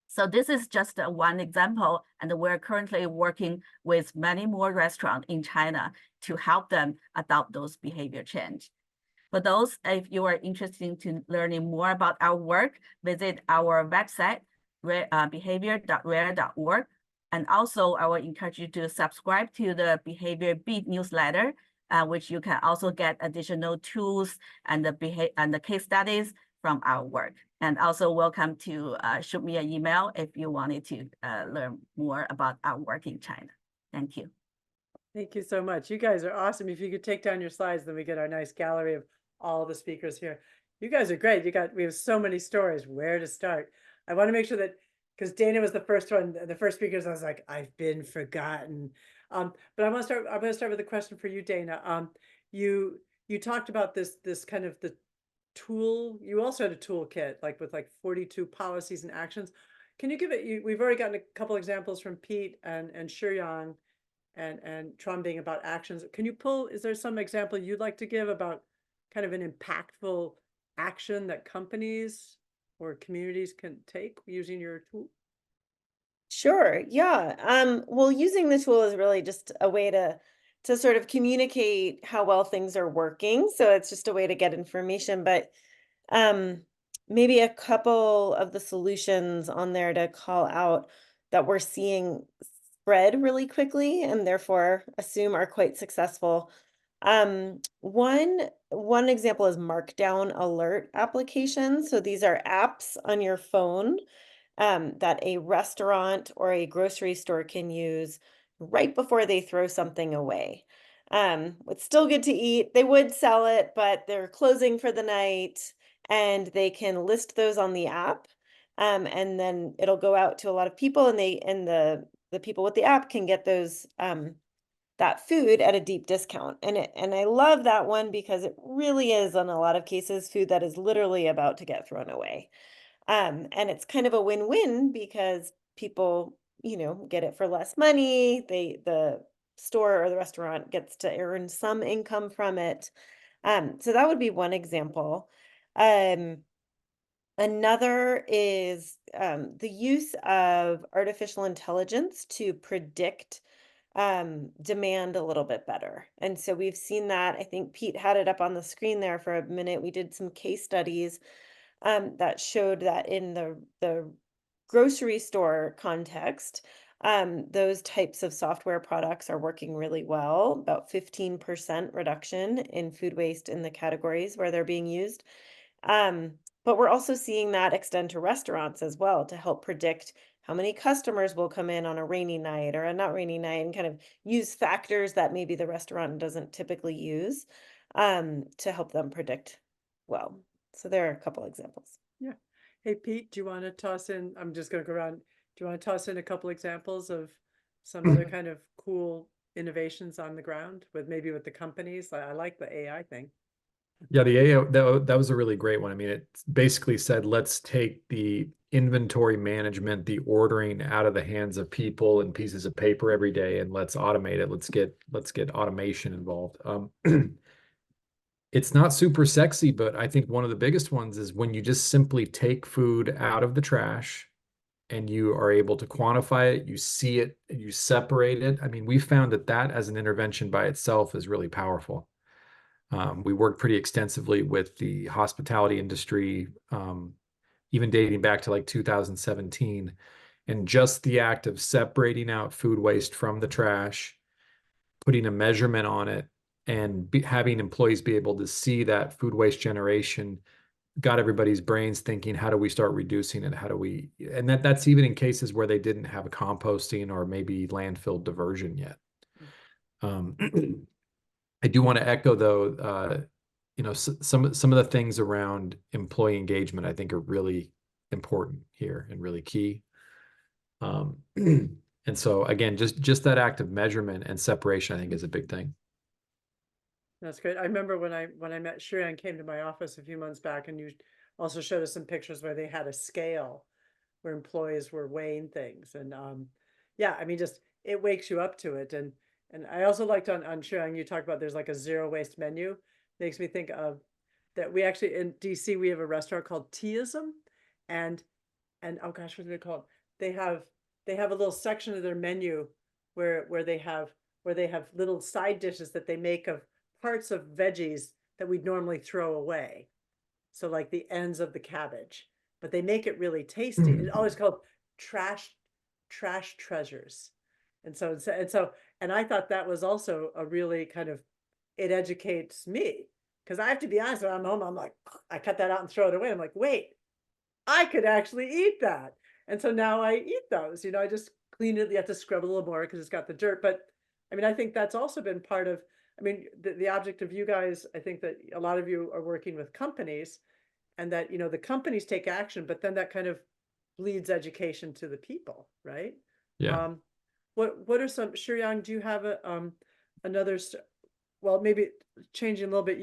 So this is just one example, and we're currently working with many more restaurants in China to help them adopt those behavior change. For those, if you are interested in learning more about our work, visit our website, behavior.rare.org, And also, I will encourage you to subscribe to the Behavior Beat newsletter, which you can also get additional tools and the case studies from our work. And also welcome to shoot me an email if you wanted to learn more about our work in China. Thank you. Thank you so much. You guys are awesome. If you could take down your slides, then we get our nice gallery of all the speakers here. You guys are great. We have so many stories. Where to start? I want to make sure that, because Dana was the first one, the first speakers, I was like, I've been forgotten. But I'm going to start with a question for you, Dana. You talked about this kind of the tool. You also had a toolkit, like with like 42 policies and actions. Can you give it? We've already gotten a couple examples from Pete and Shuyang and Trombing about actions. Can you pull? Is there some example you'd like to give about kind of an impactful action that companies or communities can take using your tool? Sure. Yeah. Well, using the tool is really just a way to sort of communicate how well things are working. So it's just a way to get information, but maybe a couple of the solutions on there to call out that we're seeing spread really quickly and therefore assume are quite successful. One example is markdown alert applications. So these are apps on your phone that a restaurant or a grocery store can use right before they throw something away. It's still good to eat. They would sell it, but they're closing for the night, and they can list those on the app. And then it'll go out to a lot of people, and the people with the app can get those that food at a deep discount. And I love that one because it really is, in a lot of cases, food that is literally about to get thrown away. And it's kind of a win-win because people, get it for less money. The store or the restaurant gets to earn some income from it. So that would be one example. Another is the use of artificial intelligence to predict demand a little bit better. And so we've seen that. I think Pete had it up on the screen there for a minute. We did some case studies that showed that in the grocery store context, those types of software products are working really well, about 15% reduction in food waste in the categories where they're being used. But we're also seeing that extend to restaurants as well to help predict how many customers will come in on a rainy night or a not rainy night, and kind of use factors that maybe the restaurant doesn't typically use to help them predict well. So there are a couple examples. Yeah. Hey, Pete, do you want to toss in? I'm just going to go around. Do you want to toss in a couple examples of some other kind of cool innovations on the ground with the companies? I like the AI thing. Yeah, the AI, that was a really great one. I mean, it basically said, let's take the inventory management, the ordering out of the hands of people and pieces of paper every day, and let's automate it. Let's get automation involved. It's not super sexy, but I think one of the biggest ones is when you just simply take food out of the trash and you are able to quantify it, you see it, and you separate it. I mean, we found that as an intervention by itself is really powerful. We work pretty extensively with the hospitality industry, even dating back to like 2017. And just the act of separating out food waste from the trash, putting a measurement on it, and having employees be able to see that food waste generation got everybody's brains thinking, how do we start reducing it? And that's even in cases where they didn't have a composting or maybe landfill diversion yet. I do want to echo though, some of the things around employee engagement I think are really important here and really key. And so again, just that act of measurement and separation I think is a big thing. That's great. I remember when I met Shuyang came to my office a few months back, and you also showed us some pictures where they had a scale where employees were weighing things. And yeah, I mean, just it wakes you up to it. And I also liked on Shuyang, you talked about there's like a zero waste menu. Makes me think of that we actually in DC we have a restaurant called Teaism, and oh gosh, what do they call it? They have a little section of their menu where they have little side dishes that they make of parts of veggies that we'd normally throw away. So like the ends of the cabbage, but they make it really tasty. It's always called trash trash treasures. And and I thought that was also a really kind of, it educates me. Because I have to be honest, when I'm home, I'm like, I cut that out and throw it away. I'm like, wait, I could actually eat that. And so now I eat those, I just clean it. You have to scrub a little more because it's got the dirt. But I mean, I think that's also been part of, I mean, the object of you guys, I think that a lot of you are working with companies, and that, the companies take action, but then that kind of bleeds education to the people, right? Yeah. What are some, Shiryang, do you have another, well, maybe changing a little bit,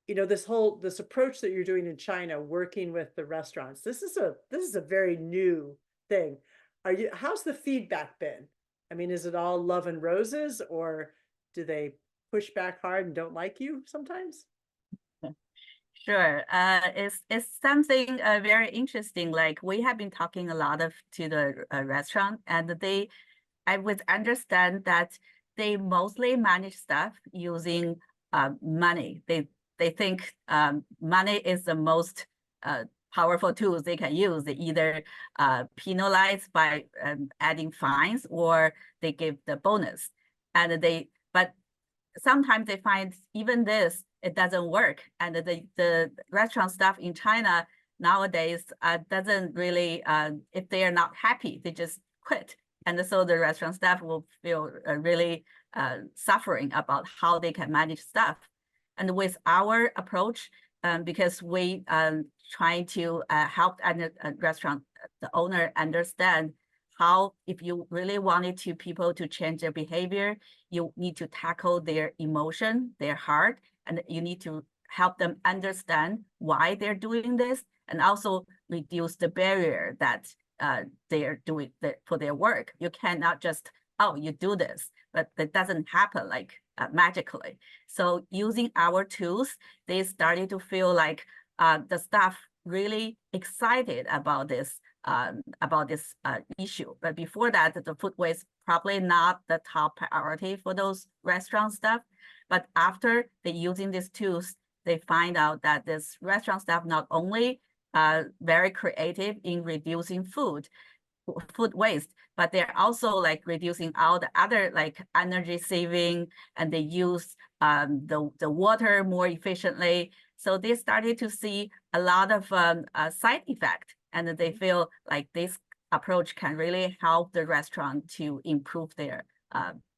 this approach that you're doing in China, working with the restaurants, this is a very new thing. How's the feedback been? I mean, is it all love and roses, or do they push back hard and don't like you sometimes? Sure. It's something very interesting. Like, we have been talking a lot to the restaurant, and I would understand that they mostly manage stuff using money. They think money is the most powerful tools they can use. They either penalize by adding fines, or they give the bonus. But sometimes they find even this, it doesn't work. And the restaurant staff in China nowadays doesn't really, if they are not happy, they just quit. And so the restaurant staff will feel really suffering about how they can manage stuff. And with our approach, because we trying to help a restaurant, the owner understand how, if you really wanted people to change their behavior, you need to tackle their emotion, their heart, and you need to help them understand why they're doing this, and also reduce the barrier that they're doing for their work. You cannot just, oh, you do this, but that doesn't happen like magically. So using our tools, they started to feel like the staff really excited about this issue. But before that, the food waste probably not the top priority for those restaurant staff. But after they using these tools, they find out that this restaurant staff not only very creative in reducing food waste, but they're also like reducing all the other like energy saving, and they use the water more efficiently. So they started to see a lot of side effect, and they feel like this approach can really help the restaurant to improve their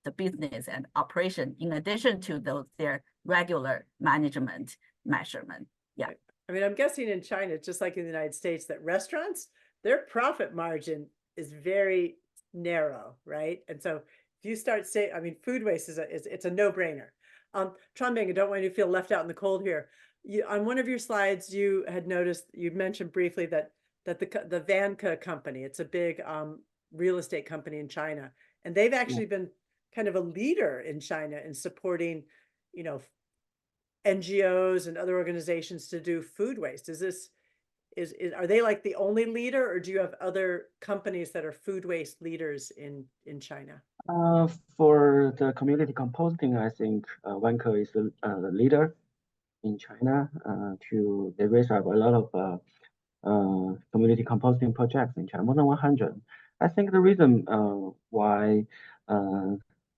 the business and operation, in addition to their regular management measurement. Yeah. I mean, I'm guessing in China, just like in the United States, that restaurants, their profit margin is very narrow, right? And so if you start saying, I mean, food waste it's a no-brainer. Chanbing, I don't want you to feel left out in the cold here. On one of your slides, you had noticed, you mentioned briefly that the Vanke company, it's a big real estate company in China, and they've actually been kind of a leader in China in supporting, NGOs and other organizations to do food waste. Are they like the only leader, or do you have other companies that are food waste leaders in China? For the community composting, I think Vanke is the leader in China. They raise up a lot of community composting projects in China, more than 100. I think the reason why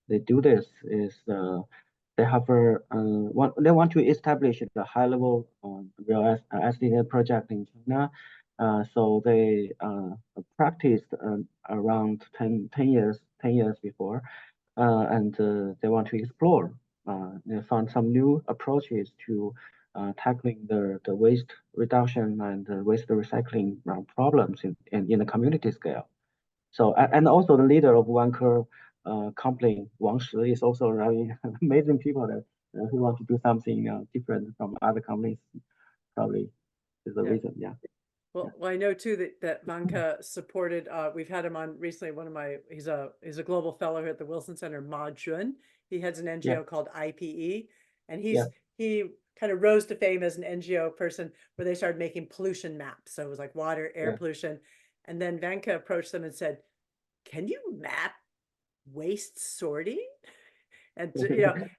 they do this is they have they want to establish a high-level real estate project in China. So they practiced around 10 years before, and they want to explore. They found some new approaches to tackling the waste reduction and the waste recycling problems in the community scale. So, and also the leader of Vanke company, Wang Shi, is also very amazing people that who want to do something different from other companies. Probably is the reason. Yeah. Well, I know too that Vanke supported. We've had him on recently. He's a global fellow here at the Wilson Center, Ma Jun. He heads an NGO called IPE, and he kind of rose to fame as an NGO person where they started making pollution maps. So it was like water, air pollution, and then Vanke approached them and said, "Can you map waste sorting?" And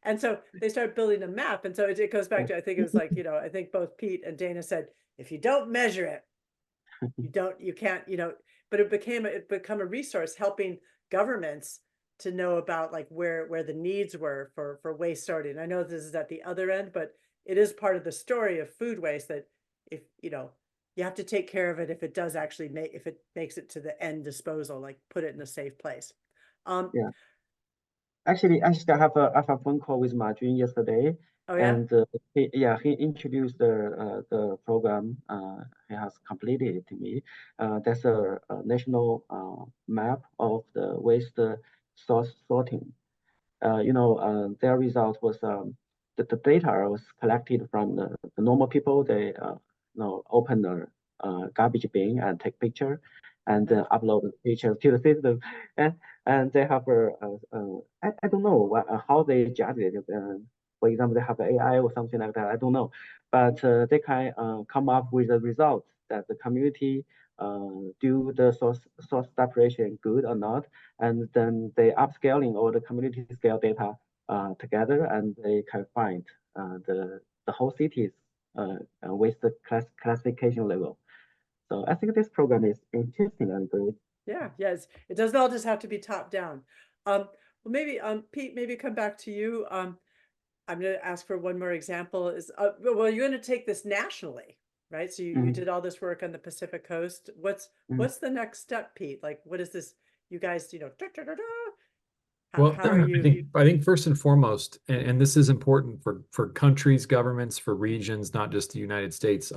and so they started building a map. And so it goes back to, I think it was like, I think both Pete and Dana said, if you don't measure it, you can't, but it become a resource helping governments to know about like where the needs were for waste sorting. I know this is at the other end, but it is part of the story of food waste that if, you have to take care of it if it does actually if it makes it to the end disposal, like put it in a safe place. Yeah. Actually, I still have a phone call with Marjun yesterday, Oh yeah? and he introduced the program. He has completed it to me. That's a national map of the waste source sorting. Their result was the data was collected from the normal people. They open the garbage bin and take picture, and then upload the picture to the system, and they have I don't know how they judge it. For example, they have AI or something like that. I don't know, but they can come up with a result that the community do the source separation good or not, and then they upscaling all the community scale data together, and they can find the whole city's waste classification level. So I think this program is interesting and great. Yeah, yes. It doesn't all just have to be top down. Well, maybe Pete, maybe come back to you. I'm going to ask for one more example. Is well, you're going to take this nationally, right? So you did all this work on the Pacific Coast. What's the next step, Pete? Like, what is this? You guys, Well, how are you? I think first and foremost, and this is important for countries, governments, for regions, not just the United States.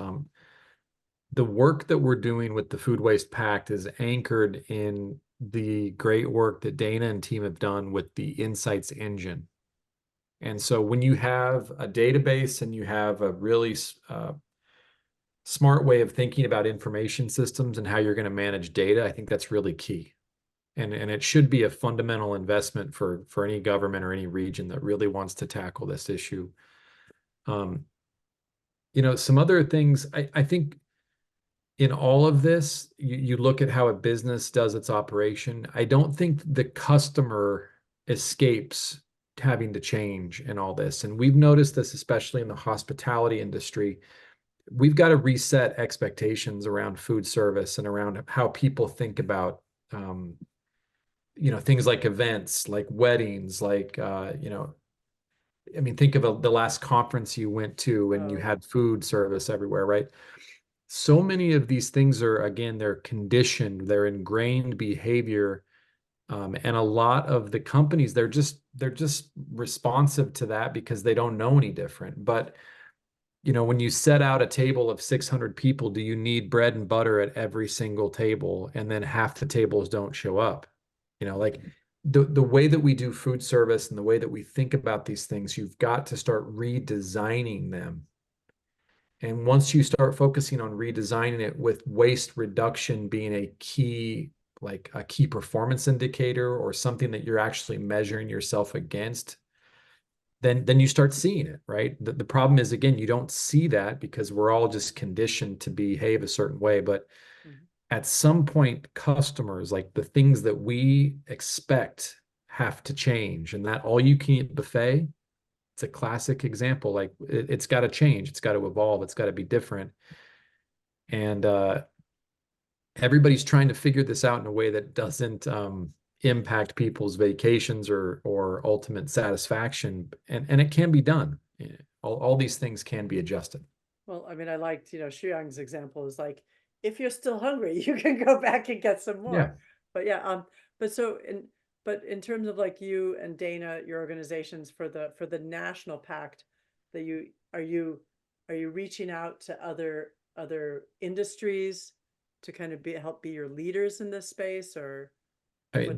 The work that we're doing with the Food Waste Pact is anchored in the great work that Dana and team have done with the Insights engine. And so when you have a database and you have a really smart way of thinking about information systems and how you're going to manage data, I think that's really key. And it should be a fundamental investment for any government or any region that really wants to tackle this issue. Some other things, I think in all of this, you look at how a business does its operation. I don't think the customer escapes having to change in all this. And we've noticed this, especially in the hospitality industry. We've got to reset expectations around food service and around how people think about things like events, like weddings, like think of the last conference you went to and you had food service everywhere, right? So many of these things are, again, they're conditioned, they're ingrained behavior. And a lot of the companies, they're just responsive to that because they don't know any different. But when you set out a table of 600 people, do you need bread and butter at every single table? And then half the tables don't show up. Like the way that we do food service and the way that we think about these things, you've got to start redesigning them. And once you start focusing on redesigning it with waste reduction being a key performance indicator or something that you're actually measuring yourself against, then you start seeing it, right? The problem is, again, you don't see that because we're all just conditioned to behave a certain way. But at some point, customers, like the things that we expect, have to change. And that all you can eat buffet, it's a classic example. Like it's got to change, it's got to evolve, it's got to be different. And everybody's trying to figure this out in a way that doesn't impact people's vacations or ultimate satisfaction. And it can be done. All these things can be adjusted. Well, I mean, I liked, Shuyang's example is like, if you're still hungry, you can go back and get some more. Yeah. But yeah, but in terms of like you and Dana, your organizations for the national pact, that are you reaching out to other industries to kind of help be your leaders in this space, or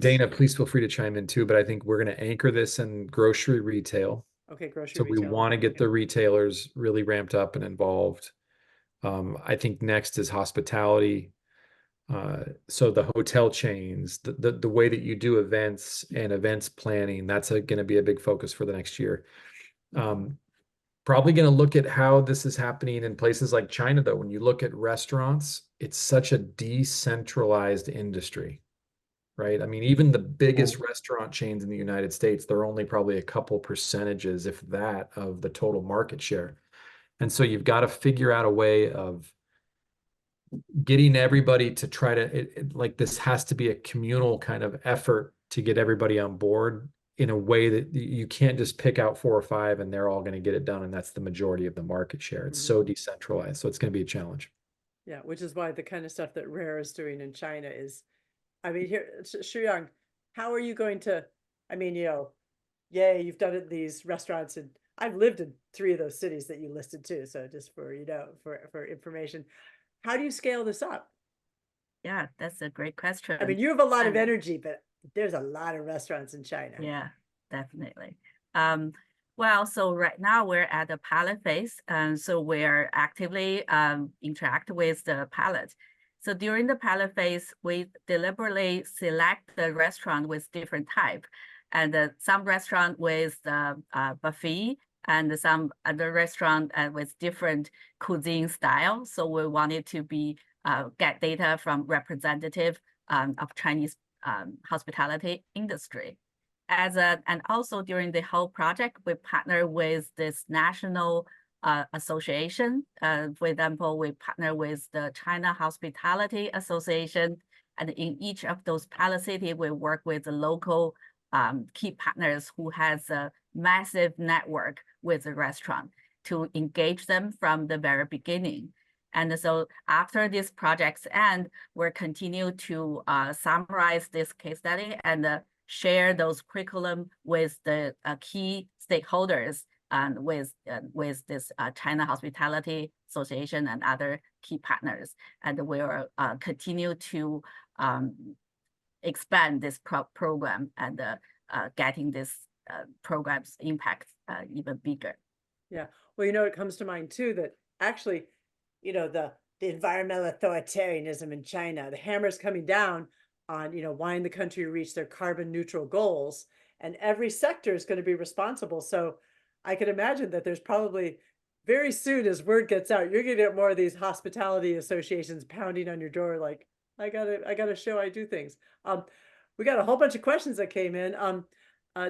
Dana, please feel free to chime in too, but I think we're going to anchor this in grocery retail. Okay, grocery So retail. we want to get the retailers really ramped up and involved. I think next is hospitality. So the hotel chains, the way that you do events and events planning, that's going to be a big focus for the next year. Probably going to look at how this is happening in places like China, though. When you look at restaurants, it's such a decentralized industry, right? I mean, even the biggest restaurant chains in the United States, they're only probably a couple percentages, if that, of the total market share. And so you've got to figure out a way of getting everybody to try to, like, this has to be a communal kind of effort to get everybody on board in a way that you can't just pick out 4 or 5 and they're all going to get it done. And that's the majority of the market share. It's so decentralized. So it's going to be a challenge. Yeah, which is why the kind of stuff that Rare is doing in China is, I mean, here, Shuyang, how are you going to, I mean, yay, you've done it in these restaurants, and I've lived in 3 of those cities that you listed too. So just for, for information, how do you scale this up? Yeah, that's a great question. I mean, you have a lot of energy, but there's a lot of restaurants in China. Yeah, definitely. Well, so right now we're at the pilot phase, and so we're actively interact with the pilot. So during the pilot phase, we deliberately select the restaurant with different type, and some restaurant with buffet, and some other restaurant with different cuisine style. So we wanted to be get data from representative of Chinese hospitality industry. And also during the whole project, we partner with this national association. For example, we partner with the China Hospitality Association, and in each of those pilot cities, we work with the local key partners who has a massive network with the restaurant to engage them from the very beginning. And so after this project's end, we'll continue to summarize this case study and share those curriculum with the key stakeholders and with this China Hospitality Association and other key partners. And we'll continue to expand this program and getting this program's impact even bigger. Yeah, well, it comes to mind too that actually, the environmental authoritarianism in China, the hammer's coming down on, wanting the country to reach their carbon neutral goals, and every sector is going to be responsible. So I can imagine that there's probably very soon, as word gets out, you're going to get more of these hospitality associations pounding on your door like, I gotta show I do things. We got a whole bunch of questions that came in.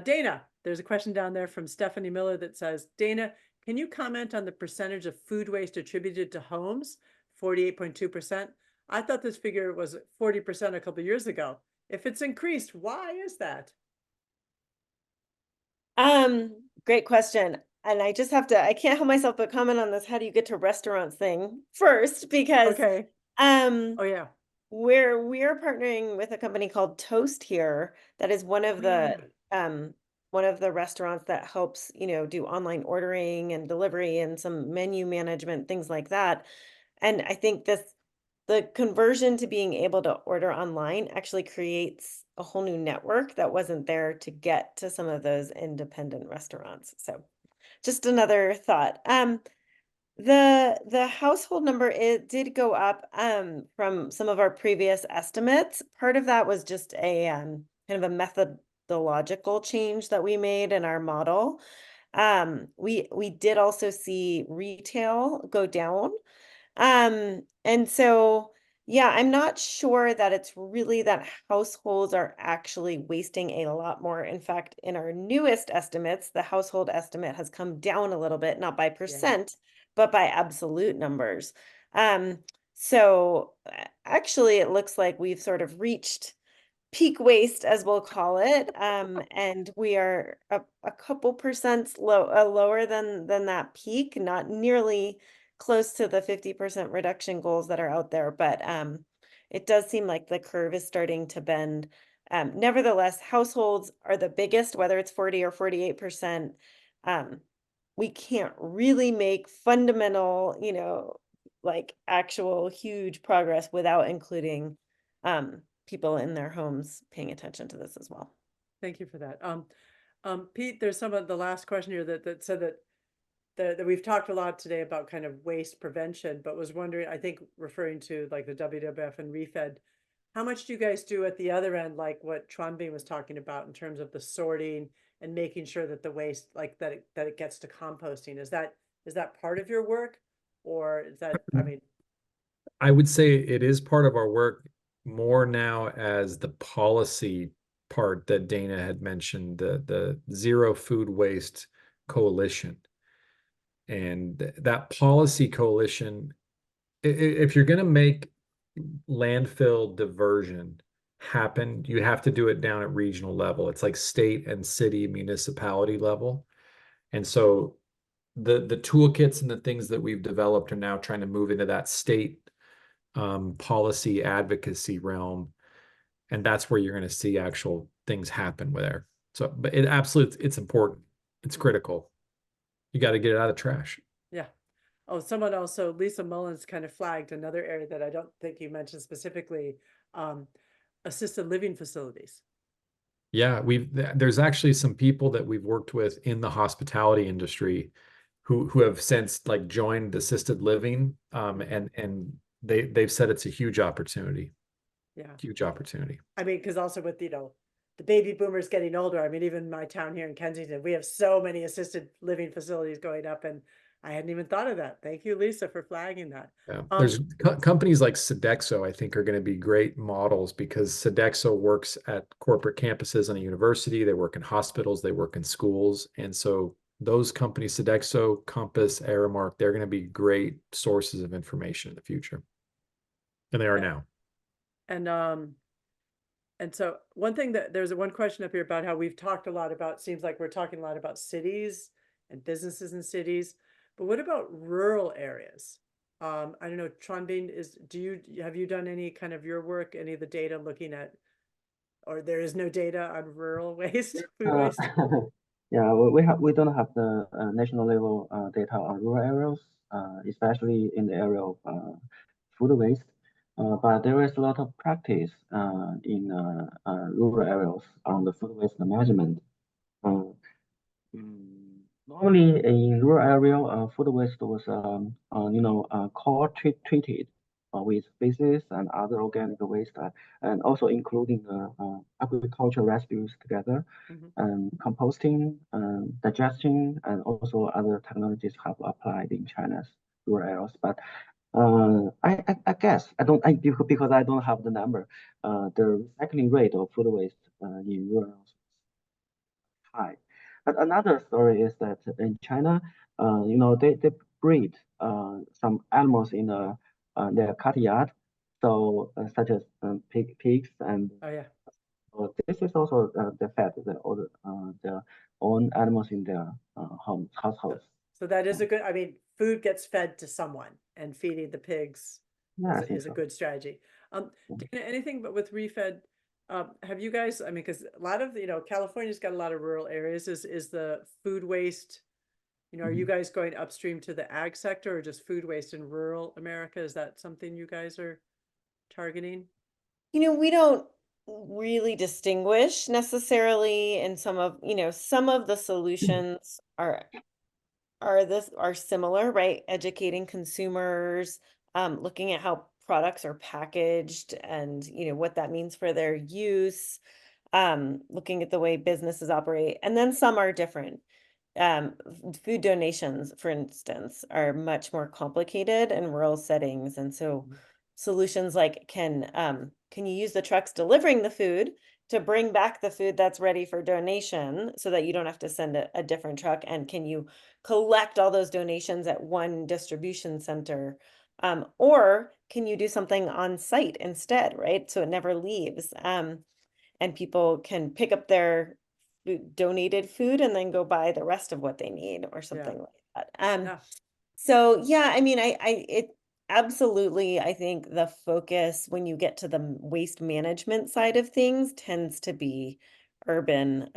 Dana, there's a question down there from Stephanie Miller that says, Dana, can you comment on the percentage of food waste attributed to homes? 48.2%. I thought this figure was 40% a couple of years ago. If it's increased, why is that? Great question. And I just I can't help myself but comment on this. How do you get to restaurants thing first? Because Okay. Oh yeah. we're partnering with a company called Toast here that is one of the restaurants that helps, do online ordering and delivery and some menu management, things like that. And I think the conversion to being able to order online actually creates a whole new network that wasn't there to get to some of those independent restaurants. So just another thought. The household number, it did go up from some of our previous estimates. Part of that was just a kind of a methodological change that we made in our model. We did also see retail go down. And so, yeah, I'm not sure that it's really that households are actually wasting a lot more. In fact, in our newest estimates, the household estimate has come down a little bit, not by percent, but by absolute numbers. So actually, it looks like we've sort of reached peak waste, as we'll call it, and we are a couple percent lower than that peak, not nearly close to the 50% reduction goals that are out there, but it does seem like the curve is starting to bend. Nevertheless, households are the biggest, whether it's 40 or 48%. We can't really make fundamental, like actual huge progress without including people in their homes paying attention to this as well. Thank you for that. Pete, there's some of the last question here that said that we've talked a lot today about kind of waste prevention, but was wondering, I think referring to like the WWF and Refed, how much do you guys do at the other end, like what Chuanbing was talking about in terms of the sorting and making sure that the waste, like that it gets to composting? Is that part of your work, or is that, I mean, I would say it is part of our work more now as the policy part that Dana had mentioned, the Zero Food Waste Coalition. And that policy coalition if you're going to make landfill diversion happen, you have to do it down at regional level. It's like state and city municipality level. And so the toolkits and the things that we've developed are now trying to move into that state policy advocacy realm. And that's where you're going to see actual things happen there. So, but it's important. It's critical. You got to get it out of the trash. Yeah. Oh, someone also, Lisa Mullins kind of flagged another area that I don't think you mentioned specifically, assisted living facilities. Yeah, there's actually some people that we've worked with in the hospitality industry who have since like joined assisted living, and they've said it's a huge opportunity. Yeah. Huge opportunity. I mean, because also with, the baby boomers getting older, I mean, even my town here in Kensington, we have so many assisted living facilities going up, and I hadn't even thought of that. Thank you, Lisa, for flagging that. Yeah. There's companies like Sodexo, I think, are going to be great models because Sodexo works at corporate campuses and a university. They work in hospitals, they work in schools. And so those companies, Sodexo, Compass, Aramark, they're going to be great sources of information in the future. And they are now. And so one thing that there's one question up here about how we've talked a lot about, seems like we're talking a lot about cities and businesses in cities, but what about rural areas? I don't know, Tronbin, have you done any kind of your work, any of the data looking at, or there is no data on rural waste, food waste? Yeah, we don't have the national level data on rural areas, especially in the area of food waste. But there is a lot of practice in rural areas on the food waste management. Normally in rural area, food waste was treated with feces and other organic waste, and also including agricultural residues together, composting, digestion, and also other technologies have applied in China's rural areas. But I guess because I don't have the number. The recycling rate of food waste in rural areas is high. But another story is that in China, they breed some animals in their courtyard, so such as pigs, and Oh yeah. this is also the fed their own animals in their households. So that is a good, I mean, food gets fed to someone, and feeding the pigs Yeah, I is, think is a so. good strategy. Dana, anything but with refed, have you guys, I mean, because a lot of, California's got a lot of rural areas, is the food waste, are you guys going upstream to the ag sector, or just food waste in rural America? Is that something you guys are targeting? We don't really distinguish necessarily, and some of the solutions are similar, right? Educating consumers, looking at how products are packaged and what that means for their use, looking at the way businesses operate, and then some are different. Food donations, for instance, are much more complicated in rural settings, and so solutions like can you use the trucks delivering the food to bring back the food that's ready for donation so that you don't have to send a different truck, and can you collect all those donations at one distribution center, or can you do something on site instead, right? So it never leaves, and people can pick up their donated food and then go buy the rest of what they need or something like that. Yeah. So yeah, I mean, it absolutely, I think the focus when you get to the waste management side of things tends to be urban,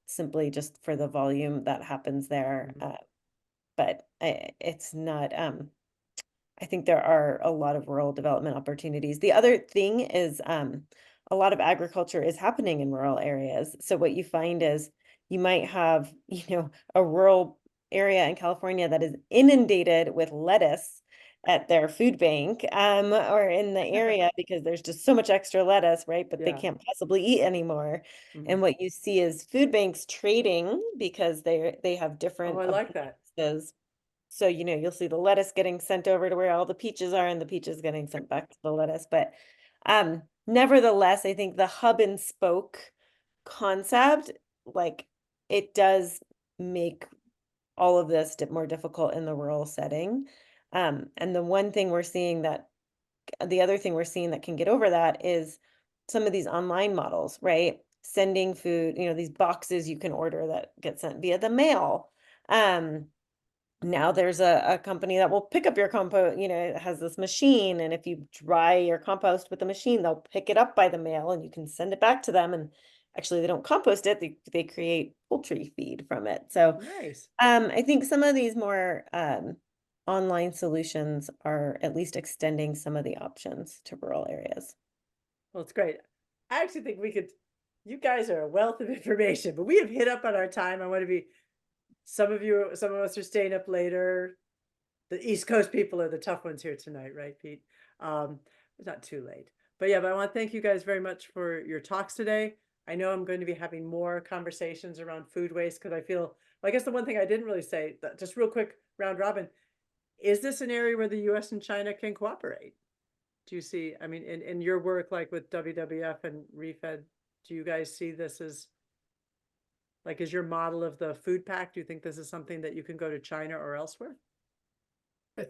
simply just for the volume that happens there. But it's not, I think there are a lot of rural development opportunities. The other thing is, a lot of agriculture is happening in rural areas. So what you find is you might have, a rural area in California that is inundated with lettuce at their food bank, or in the area because there's just so much extra lettuce, right? But they Yeah. can't possibly eat anymore. And what you see is food banks trading because they have different Oh, I like that. abundances. So, you'll see the lettuce getting sent over to where all the peaches are and the peaches getting sent back to the lettuce. But nevertheless, I think the hub and spoke concept, like, it does make all of this more difficult in the rural setting. And the one thing we're seeing that the other thing we're seeing that can get over that is some of these online models, right? Sending food, these boxes you can order that get sent via the mail. Now there's a company that will pick up your compost, it has this machine, and if you dry your compost with the machine, they'll pick it up by the mail and you can send it back to them. And actually they don't compost it, they create poultry feed from it. So Nice. I think some of these more online solutions are at least extending some of the options to rural areas. Well, it's great. I actually think you guys are a wealth of information, but we have hit up on our time. I want to be, some of us are staying up later. The East Coast people are the tough ones here tonight, right, Pete? It's not too late. But yeah, but I want to thank you guys very much for your talks today. I know I'm going to be having more conversations around food waste because I feel, well, I guess the one thing I didn't really say, just real quick round robin, is this an area where the US and China can cooperate? Do you see, I mean, in your work, like with WWF and ReFed, do you guys see this as, like, is your model of the food pact, do you think this is something that you can go to China or elsewhere?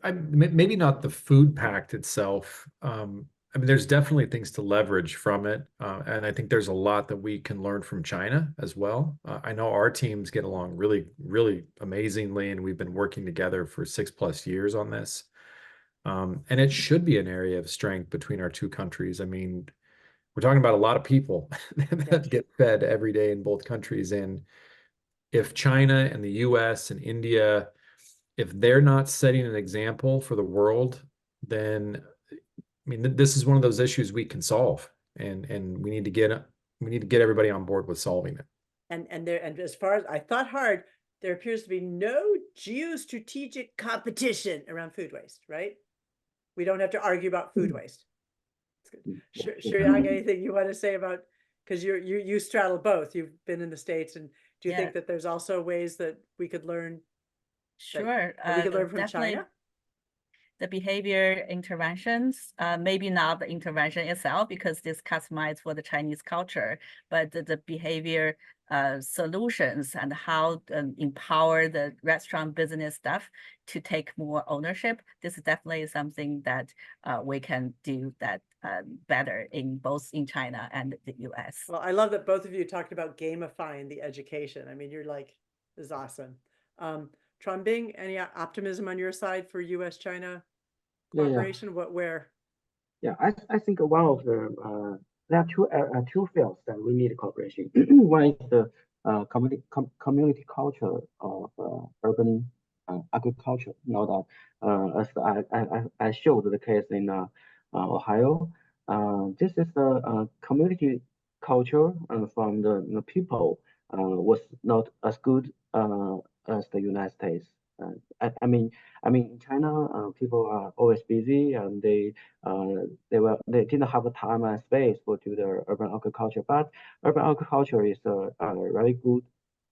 Maybe not the food pact itself. I mean, there's definitely things to leverage from it. And I think there's a lot that we can learn from China as well. I know our teams get along really, really amazingly, and we've been working together for 6+ years on this. And it should be an area of strength between our two countries. I mean, we're talking about a lot of people that get fed every day in both countries. And if China and the US and India, if they're not setting an example for the world, then I mean, this is one of those issues we can solve, and we need to get everybody on board with solving it. And as far as I thought hard, there appears to be no geostrategic competition around food waste, right? We don't have to argue about food waste. Shuryang, anything you want to say about, because you straddle both, you've been in the States, and do you think that there's also ways that we could learn? Sure. That we could learn from Definitely China? the behavior interventions, maybe not the intervention itself because it's customized for the Chinese culture, but the behavior solutions and how empower the restaurant business staff to take more ownership. This is definitely something that we can do that better in both in China and the US. Well, I love that both of you talked about gamifying the education. I mean, you're like, this is awesome. Trumbing, any optimism on your side for US-China cooperation? Where? Yeah, I think one of the there are two fields that we need cooperation. One is the community culture of urban agriculture. You know that as I showed the case in Ohio, this is the community culture from the people was not as good as the United States. I mean, in China, people are always busy, and they didn't have the time and space to do the urban agriculture. But urban agriculture is a very good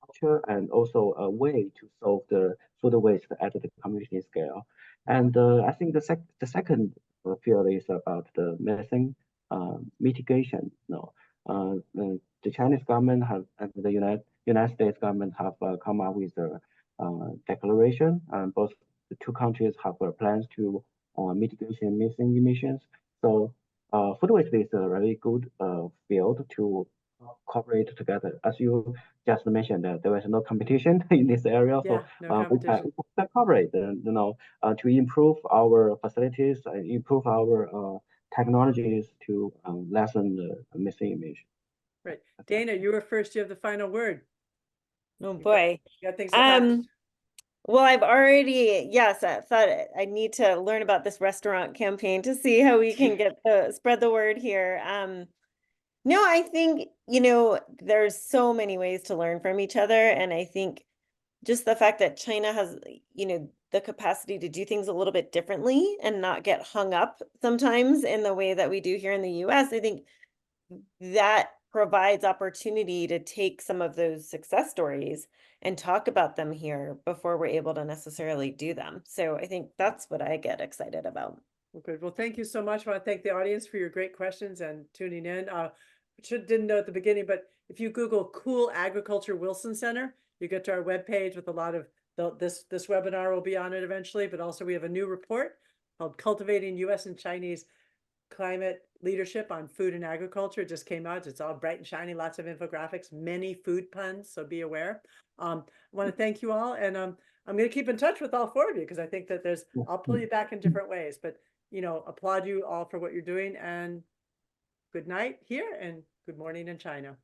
culture and also a way to solve the food waste at the community scale. And I think the second field is about the methane mitigation. The Chinese government and the United States government have come up with a declaration, and both the two countries have plans to mitigation methane emissions. So food waste is a very good field to cooperate together. As you just mentioned, there is no competition in this area, Yeah, so no competition. we can cooperate, to improve our facilities, improve our technologies to lessen the methane emission. Right. Dana, you were first. You have the final word. Oh boy. You got things to practice. Well, I've already, yes, I thought I need to learn about this restaurant campaign to see how we can get spread the word here. No, I think, there's so many ways to learn from each other. And I think just the fact that China has, the capacity to do things a little bit differently and not get hung up sometimes in the way that we do here in the US, I think that provides opportunity to take some of those success stories and talk about them here before we're able to necessarily do them. So I think that's what I get excited about. Well, good. Well, thank you so much. I want to thank the audience for your great questions and tuning in. Didn't know at the beginning, but if you Google Cool Agriculture Wilson Center, you get to our webpage with a lot of this webinar will be on it eventually, but also we have a new report called Cultivating US and Chinese Climate Leadership on Food and Agriculture. It just came out. It's all bright and shiny, lots of infographics, many food puns, so be aware. I want to thank you all, and I'm going to keep in touch with all four of you because I think that I'll pull you back in different ways, but applaud you all for what you're doing, and good night here and good morning in China.